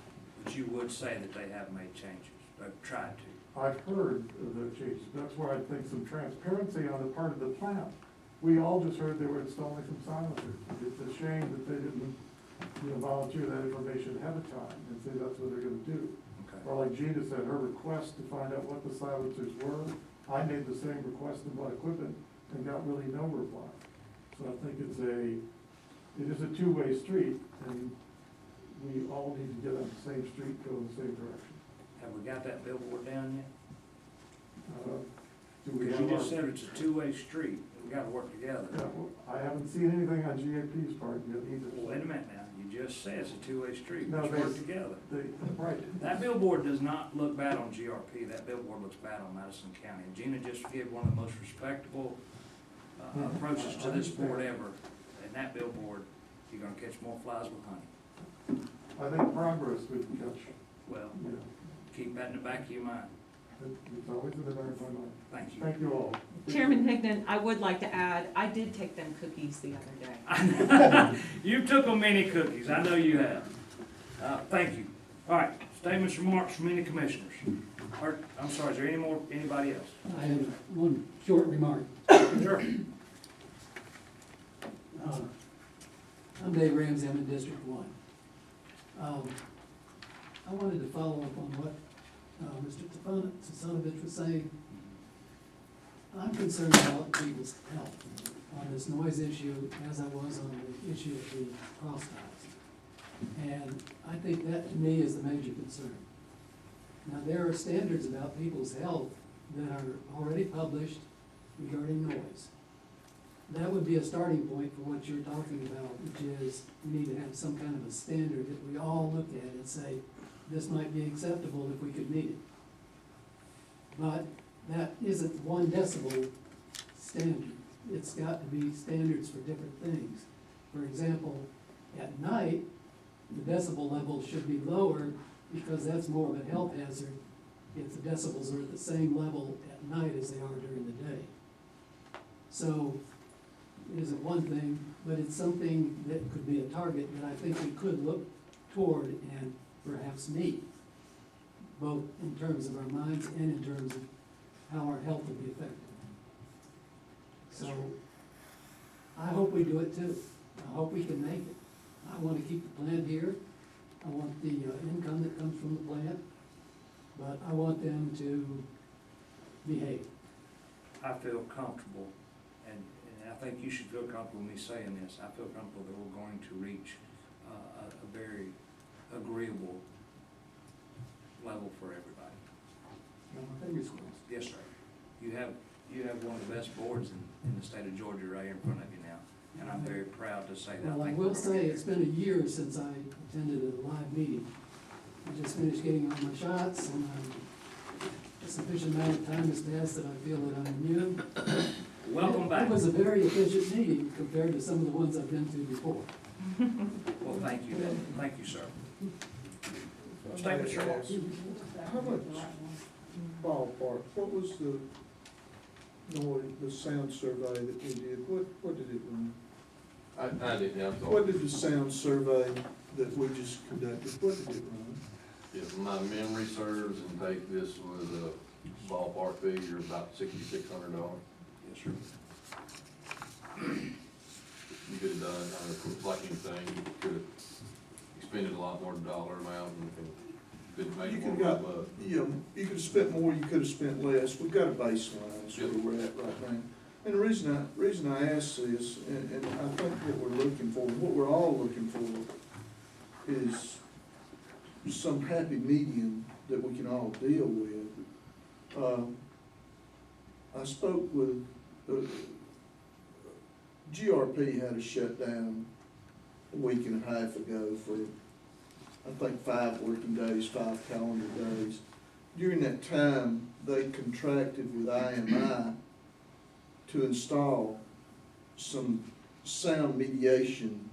[SPEAKER 1] But you would say that they have made changes, they've tried to.
[SPEAKER 2] I've heard of the changes. That's where I think some transparency on the part of the plant. We all just heard they were installing some silencers. It's a shame that they didn't, volunteer that information ahead of time and say that's what they're gonna do.
[SPEAKER 1] Okay.
[SPEAKER 2] Or like Gina said, her request to find out what the silencers were, I made the same request and bought equipment and got really no reply. So I think it is a two-way street, and we all need to get on the same street, go in the same direction.
[SPEAKER 1] Have we got that billboard down yet?
[SPEAKER 2] Do we
[SPEAKER 1] Because
[SPEAKER 2] have
[SPEAKER 1] you just
[SPEAKER 2] our-
[SPEAKER 1] said it's a 2-way street, we gotta work together.
[SPEAKER 2] Yeah, well, I haven't seen anything on GAP's part yet either.
[SPEAKER 1] Well, wait a minute now, you just said it's a 2-way street,
[SPEAKER 2] No,
[SPEAKER 1] let's
[SPEAKER 2] they-
[SPEAKER 1] work together.
[SPEAKER 2] Right.
[SPEAKER 1] That billboard does not look bad on GRP, that billboard looks bad on Madison County. And Gina just gave one of the most respectable approaches to this board ever. And that billboard, you're gonna catch more flies with honey.
[SPEAKER 2] I think progress would catch,
[SPEAKER 1] Well,
[SPEAKER 2] yeah.
[SPEAKER 1] keep that in the back of your mind.
[SPEAKER 2] It's always in the back of my mind.
[SPEAKER 1] Thank you.
[SPEAKER 2] Thank you all.
[SPEAKER 10] Chairman Higdon, I would like to add, I did take them cookies the other day.
[SPEAKER 1] You took them many cookies, I know you have. Thank you. All right, statements, remarks from any commissioners. Or, I'm sorry, is there anybody else?
[SPEAKER 11] I have one short remark.
[SPEAKER 1] Sure.
[SPEAKER 11] I'm Dave Ramsey, I'm in District One. I wanted to follow up on what Mr. Stefanovich was saying. I'm concerned about people's health on this noise issue, as I was on the issue of the cross ties. And I think that, to me, is the major concern. Now, there are standards about people's health that are already published regarding noise. That would be a starting point for what you're talking about, which is we need to have some kind of a standard that we all look at and say, this might be acceptable if we could meet it. But that isn't 1 decibel standard. It's got to be standards for different things. For example, at night, the decibel level should be lower because that's more of a health hazard if the decibels are at the same level at night as they are during the day. So it isn't one thing, but it's something that could be a target that I think we could look toward and perhaps meet, both in terms of our minds and in terms of how our health will be affected. So I hope we do it too. I hope we can make it. I want to keep the plant here. I want the income that comes from the plant, but I want them to behave.
[SPEAKER 1] I feel comfortable, and I think you should feel comfortable with me saying this. I feel comfortable that we're going to reach a very agreeable level for everybody.
[SPEAKER 11] My fingers crossed.
[SPEAKER 1] Yes, sir. You have one of the best boards in the state of Georgia right here in front of you now, and I'm very proud to say that.
[SPEAKER 11] Well, I will say, it's been a year since I attended a live meeting. I just finished getting all my shots, and a sufficient amount of time has passed that I feel that I'm immune.
[SPEAKER 1] Welcome back.
[SPEAKER 11] It was a very efficient meeting compared to some of the ones I've been to before.
[SPEAKER 1] Well, thank you, David. Thank you, sir. Statements, remarks.
[SPEAKER 3] How much ballpark, what was the noise, the sound survey that we did, what did it run?
[SPEAKER 6] I didn't have to.
[SPEAKER 3] What did the sound survey that we just conducted, what did it run?
[SPEAKER 6] If my memory serves and take this was a ballpark figure, about $6,600.
[SPEAKER 1] Yes, sir.
[SPEAKER 6] You could have done on a reflecting thing, you could have expended a lot more dollar amount and could make
[SPEAKER 3] You
[SPEAKER 6] more
[SPEAKER 3] could got,
[SPEAKER 6] of
[SPEAKER 3] you could have spent more, you could have spent less, we've got a baseline, that's where we're at right now. And the reason I ask this, and I think what we're looking for, what we're all looking for, is some happy medium that we can all deal with. I spoke with, GRP had a shutdown a week and a half ago for, I think, 5 working days, 5 calendar days. During that time, they contracted with IMI to install some sound mediation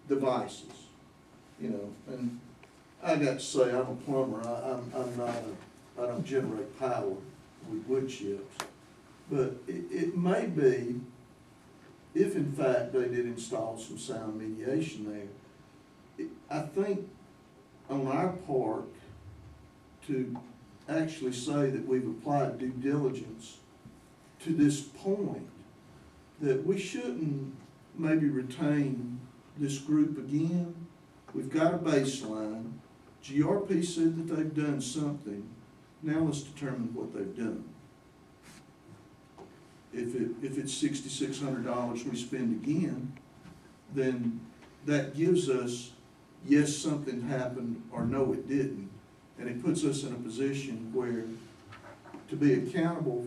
[SPEAKER 3] devices, and I got to say, I'm a plumber, I don't generate power with wood chips, but it may be, if in fact they did install some sound mediation there, I think on our part to actually say that we've applied due diligence to this point, that we shouldn't maybe retain this group again. We've got a baseline. GRP said that they've done something. Now let's determine what they've done. If it's $6,600 we spend again, then that gives us, yes, something happened, or no, it didn't. And it puts us in a position where, to be accountable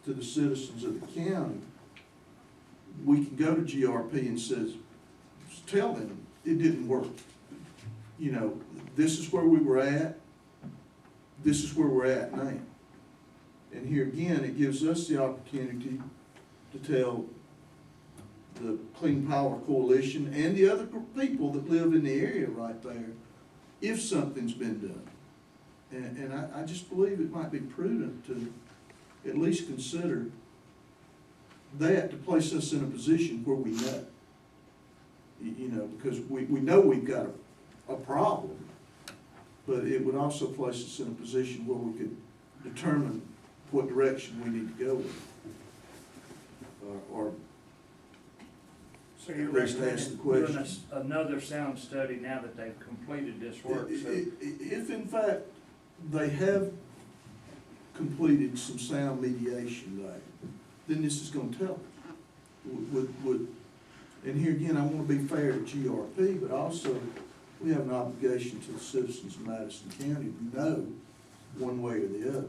[SPEAKER 3] to the citizens of the county, we can go to GRP and tell them it didn't work. This is where we were at, this is where we're at now. And here again, it gives us the opportunity to tell the Clean Power Coalition and the other people that live in the area right there, if something's been done. And I just believe it might be prudent to at least consider that, to place us in a position where we know. You know, because we know we've got a problem, but it would also place us in a position where we could determine what direction we need to go with. Or
[SPEAKER 1] So you're
[SPEAKER 3] At least ask the
[SPEAKER 1] recommending doing
[SPEAKER 3] question.
[SPEAKER 1] another sound study now that they've completed this work, so.
[SPEAKER 3] if in fact they have completed some sound mediation there, then this is gonna tell us. And here again, I wanna be fair to GRP, but also we have an obligation to the citizens of Madison County to know one way or the other.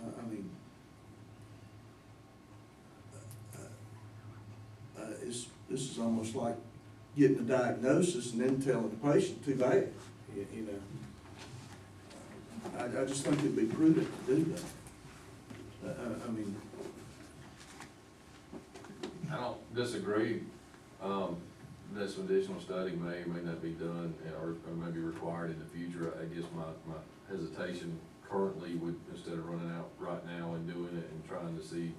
[SPEAKER 3] I mean, this is almost like getting a diagnosis and then telling the patient too bad, you know. I just think it'd be prudent to do that. I mean,
[SPEAKER 6] I don't disagree. That some additional study may or may not be done or may be required in the future. I guess my hesitation currently would, instead of running out right now and doing it and trying to see,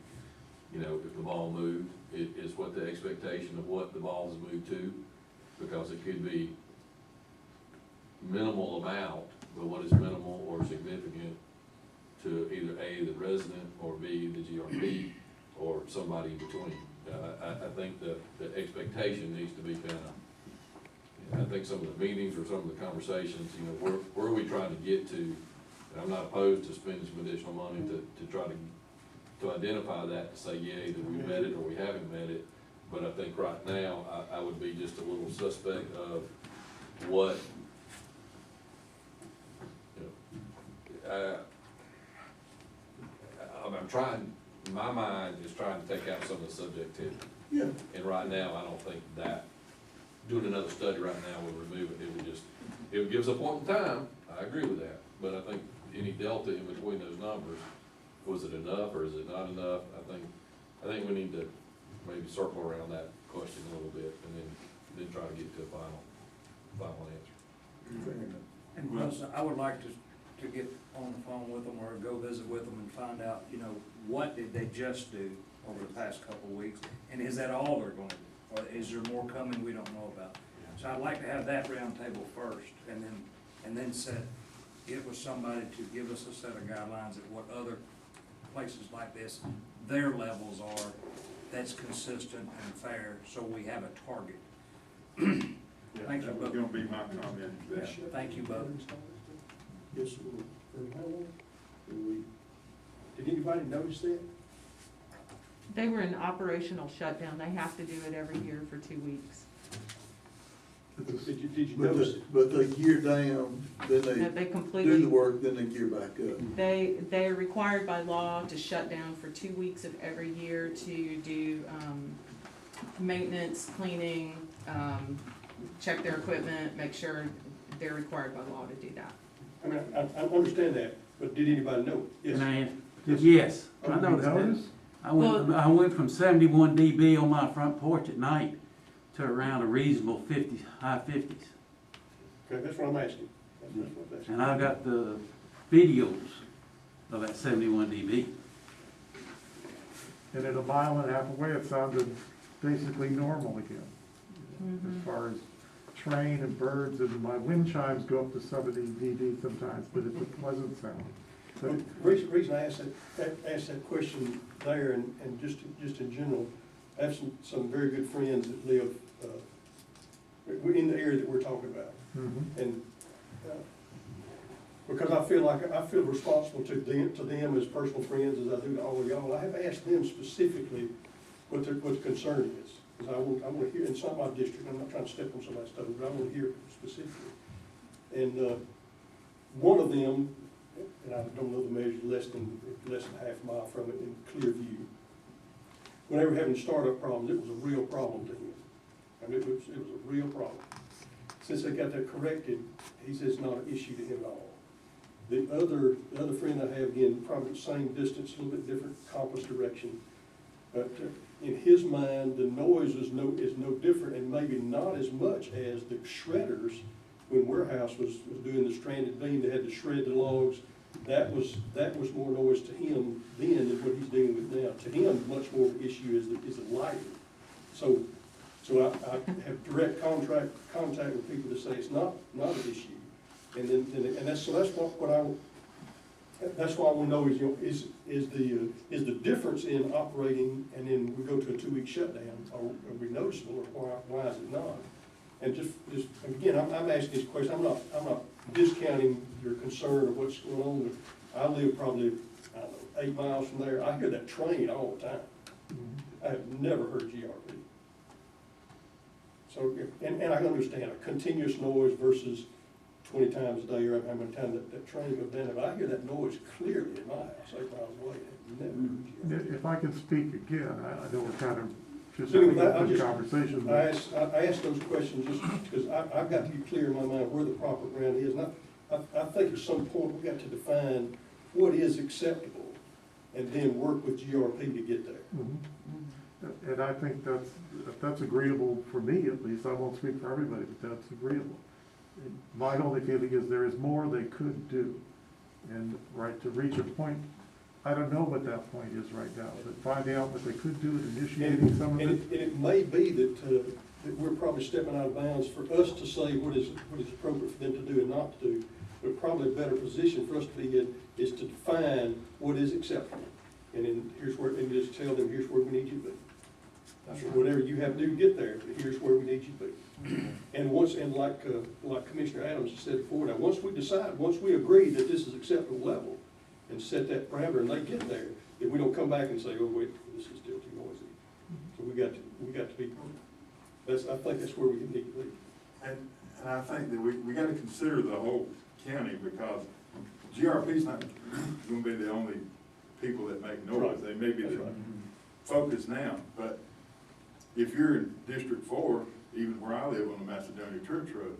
[SPEAKER 6] you know, if the ball moved, it is what the expectation of what the ball has moved to, because it could be minimal amount, but what is minimal or significant to either A, the resident, or B, the GRP, or somebody in between. I think the expectation needs to be kind of, I think some of the meetings or some of the conversations, you know, where are we trying to get to? And I'm not opposed to spending some additional money to try to identify that, to say, yeah, either we met it or we haven't met it. But I think right now, I would be just a little suspect of what, you know, I'm trying, my mind is trying to take out some of the subjectivity.
[SPEAKER 3] yeah,
[SPEAKER 6] And right now, I don't think that, doing another study right now would remove it. It would give us a point in time, I agree with that. But I think any delta in between those numbers, was it enough or is it not enough? I think we need to maybe circle around that question a little bit and then try to get to a final answer.
[SPEAKER 3] fair enough.
[SPEAKER 1] And plus, I would like to get on the phone with them or go visit with them and find out, you know, what did they just do over the past couple of weeks? And is that all they're gonna do? Or is there more coming we don't know about? So I'd like to have that round table first and then get with somebody to give us a set of guidelines at what other places like this, their levels are, that's consistent and fair, so we have a target. Thank you
[SPEAKER 2] That was
[SPEAKER 1] both.
[SPEAKER 2] gonna be my comment.
[SPEAKER 1] Yeah, thank you both.
[SPEAKER 3] Yes, sir.
[SPEAKER 12] Did anybody notice that?
[SPEAKER 13] They were in operational shutdown. They have to do it every year for 2 weeks.
[SPEAKER 12] Did you notice it?
[SPEAKER 3] But they gear down, then
[SPEAKER 13] That they
[SPEAKER 3] they do
[SPEAKER 13] completely,
[SPEAKER 3] the work, then they gear back up.
[SPEAKER 13] they are required by law to shut down for 2 weeks of every year to do, maintenance, cleaning, check their equipment, make sure they're required by law to do that.
[SPEAKER 12] I mean, I understand that, but did anybody know? Yes.
[SPEAKER 14] Can I answer? Yes, I noticed that. I went from 71 dB on my front porch at night to around a reasonable 50, high 50s.
[SPEAKER 12] Okay, that's what I'm asking. That's what I'm asking.
[SPEAKER 14] And I've got the videos of that 71 dB.
[SPEAKER 2] And at a mile and a half away, it sounded basically normal again. As far as train and birds, and my wind chimes go up to 70 dB sometimes, but it's a pleasant sound.
[SPEAKER 12] Well, the reason I asked that question there and just in general, I have some very good friends that live, in the area that we're talking about. And, because I feel responsible to them as personal friends as I do to all of y'all. I have asked them specifically what the concern is. Because I want to hear, and it's not my district, I'm not trying to step on somebody's toes, but I want to hear it specifically. And, one of them, and I don't know the measure, less than half a mile from it in clear view. When they were having startup problems, it was a real problem to him. I mean, it was a real problem. Since they got that corrected, he says it's not an issue to him at all. The other friend I have, again, probably the same distance, a little bit different compass direction. But in his mind, the noise is no different, and maybe not as much as the shredders when we're firehouse was doing the stranded beam, they had to shred the logs. That was more noise to him then than what he's dealing with now. To him, much more of an issue is the lighting. So I have direct contact with people to say it's not an issue. And that's that's why I want to know is the difference in operating and then we go to a 2-week shutdown, are we noticeable, or why is it not? And just again, I'm asking this question, I'm not discounting your concern of what's going on, but I live probably, I don't know, 8 miles from there. I hear that train all the time. I have never heard GRP. So, and I understand a continuous noise versus 20 times a day, or how many times that train goes down there, but I hear that noise clearly in my house, 8 miles away. I've never heard GRP.
[SPEAKER 2] If I can speak again, I know we're kind of just
[SPEAKER 12] So
[SPEAKER 2] having
[SPEAKER 12] I
[SPEAKER 2] a good
[SPEAKER 12] just-
[SPEAKER 2] conversation.
[SPEAKER 12] I asked those questions just because I've got to be clear in my mind where the proper ground is. And I think at some point we've got to define what is acceptable and then work with GRP to get there.
[SPEAKER 2] Mhm. And I think that's agreeable for me, at least. I won't speak for everybody, but that's agreeable. My only feeling is there is more they could do. And right, to reach a point, I don't know what that point is right now, but finding out what they could do and initiating some of it.
[SPEAKER 12] And it may be that we're probably stepping out of bounds for us to say what is appropriate for them to do and not to do. But probably a better position for us to be in is to define what is acceptable. And then and just tell them, here's where we need you to be. Whatever you have to do to get there, but here's where we need you to be. And like Commissioner Adams has said before, now once we agree that this is acceptable level and set that parameter and they get there, then we don't come back and say, oh wait, this is still too noisy. So we got to be, I think that's where we need to be.
[SPEAKER 15] And I think that we gotta consider the whole county, because GRP's not gonna be the only people that make noise.
[SPEAKER 12] Right.
[SPEAKER 15] They may be
[SPEAKER 12] That's
[SPEAKER 15] the
[SPEAKER 12] right.
[SPEAKER 15] focus now, but if you're in District 4, even where I live on the Macedonia Church Road,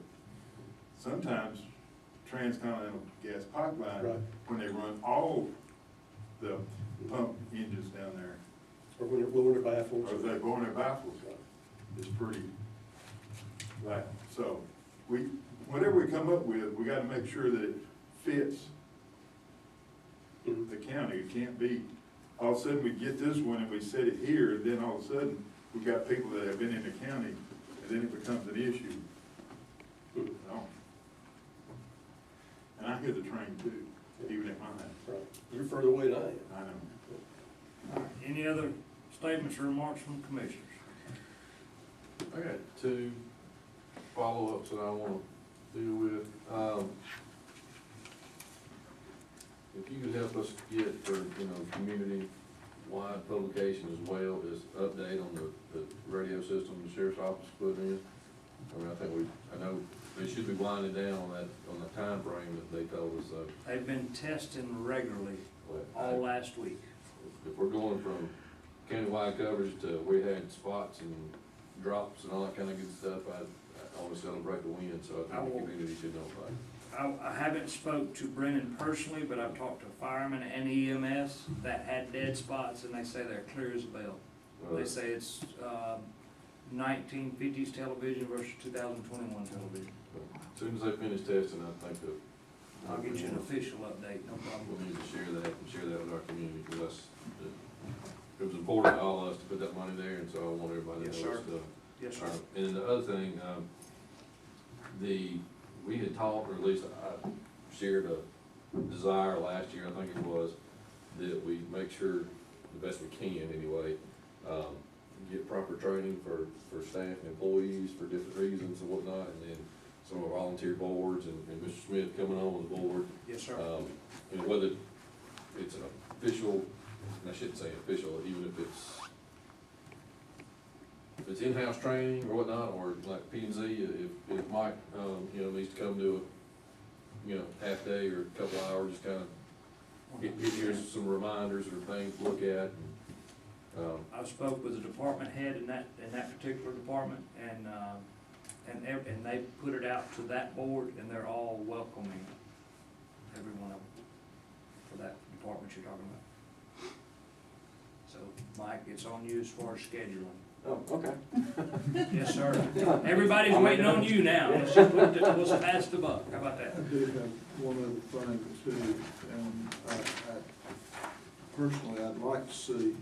[SPEAKER 15] sometimes transcontinental gas pipeline,
[SPEAKER 12] Right.
[SPEAKER 15] when they run all the pump engines down there,
[SPEAKER 12] Or when they're blowing their baffles.
[SPEAKER 15] or they blowing their baffles, it's pretty loud. So whatever we come up with, we gotta make sure that it fits the county. It can't be, all of a sudden we get this one and we set it here, and then all of a sudden, we've got people that have been in the county, and then it becomes an issue. No. And I hear the train too, even at my house.
[SPEAKER 12] Right. You're further away than I am.
[SPEAKER 15] I know.
[SPEAKER 1] All right, any other statements or remarks from commissioners?
[SPEAKER 6] I got 2 follow-ups that I wanna deal with. If you could help us get for, community-wide publication as well as update on the radio system the sheriff's office put in. I know they should be winding down on the time frame that they told us, so.
[SPEAKER 1] They've been testing regularly all last week.
[SPEAKER 6] If we're going from countywide coverage to we had spots and drops and all that kind of good stuff, I always celebrate the win, so I think the community should know about it.
[SPEAKER 1] I haven't spoke to Brennan personally, but I've talked to firemen and EMS that had dead spots, and they say they're clear as a bell. They say it's 1950s television versus 2021 television.
[SPEAKER 6] As soon as they finish testing, I think that.
[SPEAKER 1] I'll get you an official update, no problem.
[SPEAKER 6] We'll need to share that with our community, because it was important to all of us to put that money there, and so I want everybody to know
[SPEAKER 1] Yes, sir.
[SPEAKER 6] stuff.
[SPEAKER 1] Yes, sir.
[SPEAKER 6] And then the other thing, we had talked, or at least I shared a desire last year, I think it was, that we make sure, the best we can anyway, get proper training for staff and employees for different reasons and whatnot, and then some of our volunteer boards and Mr. Smith coming on the board.
[SPEAKER 1] Yes, sir.
[SPEAKER 6] Whether it's an official, and I shouldn't say official, even if it's in-house training or whatnot, or like P and Z, if Mike, needs to come to a half day or a couple hours, just kind of here's some reminders or things to look at.
[SPEAKER 1] I spoke with the department head in that particular department, and they put it out to that board, and they're all welcoming every one of them for that department you're talking about. So, Mike, it's on you as far as scheduling.
[SPEAKER 9] Oh, okay.
[SPEAKER 1] Yes, sir. Everybody's waiting on you now. Let's just let's pass the buck. How about
[SPEAKER 3] I
[SPEAKER 1] that?
[SPEAKER 3] do have one other thing too, and personally, I'd like to see,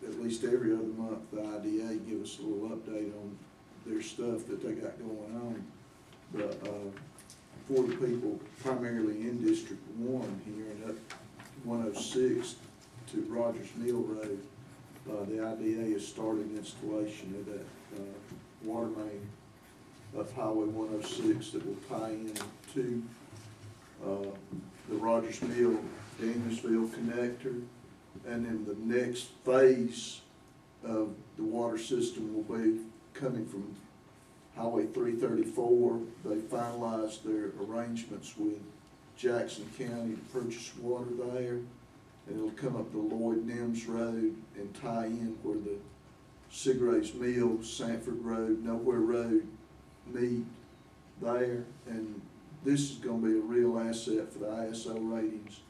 [SPEAKER 3] at least every other month, the IDA give us a little update on their stuff that they got going on. But, for the people primarily in District One here and up 106 to Rogers Mill Road, the IDA has started installation of that, water main up Highway 106 that will tie in to, the Rogers Mill, Danielsville connector. And then the next phase of the water system will be coming from Highway 334. They finalized their arrangements with Jackson County to purchase water there. And it'll come up the Lloyd Nims Road and tie in where the Seagraves Mill, Sanford Road, Nowhere Road meet there. And this is gonna be a real asset for the ISO ratings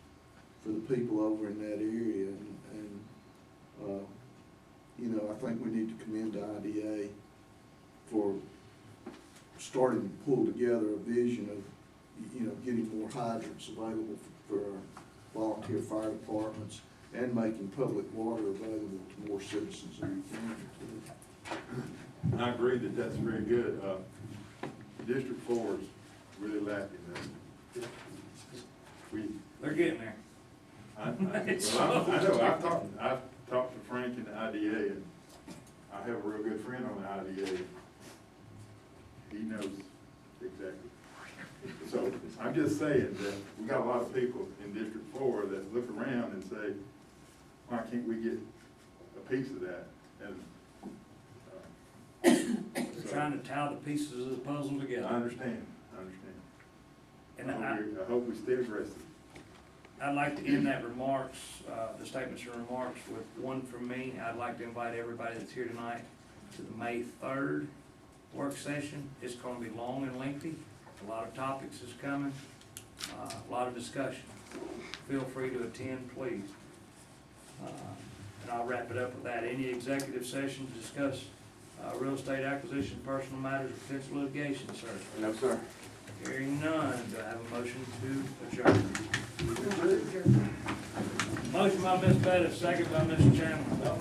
[SPEAKER 3] for the people over in that area. And you know, I think we need to commend the IDA for starting to pull together a vision of, you know, getting more hydrants available for our volunteer fire departments and making public water available to more citizens in the county.
[SPEAKER 15] I agree that that's very good. District 4 is really lacking that.
[SPEAKER 1] They're getting there.
[SPEAKER 15] I know, I've talked to Frank in the IDA, and I have a real good friend on the IDA. He knows exactly. So, I'm just saying that we got a lot of people in District 4 that look around and say, why can't we get a piece of that? And,
[SPEAKER 1] They're trying to tie the pieces of the puzzle together.
[SPEAKER 15] I understand.
[SPEAKER 1] And
[SPEAKER 15] I hope we stay aggressive.
[SPEAKER 1] I'd like to end that remarks, the statements and remarks with one from me. I'd like to invite everybody that's here tonight to the May 3rd work session. It's gonna be long and lengthy. A lot of topics is coming, a lot of discussion. Feel free to attend, please. And I'll wrap it up with that. Any executive session to discuss real estate acquisition, personal matters, or potential litigation, sir?
[SPEAKER 9] No, sir.
[SPEAKER 1] Hearing none, do I have a motion to adjourn? Motion by Ms. Bettis, second by Mr. Chandler.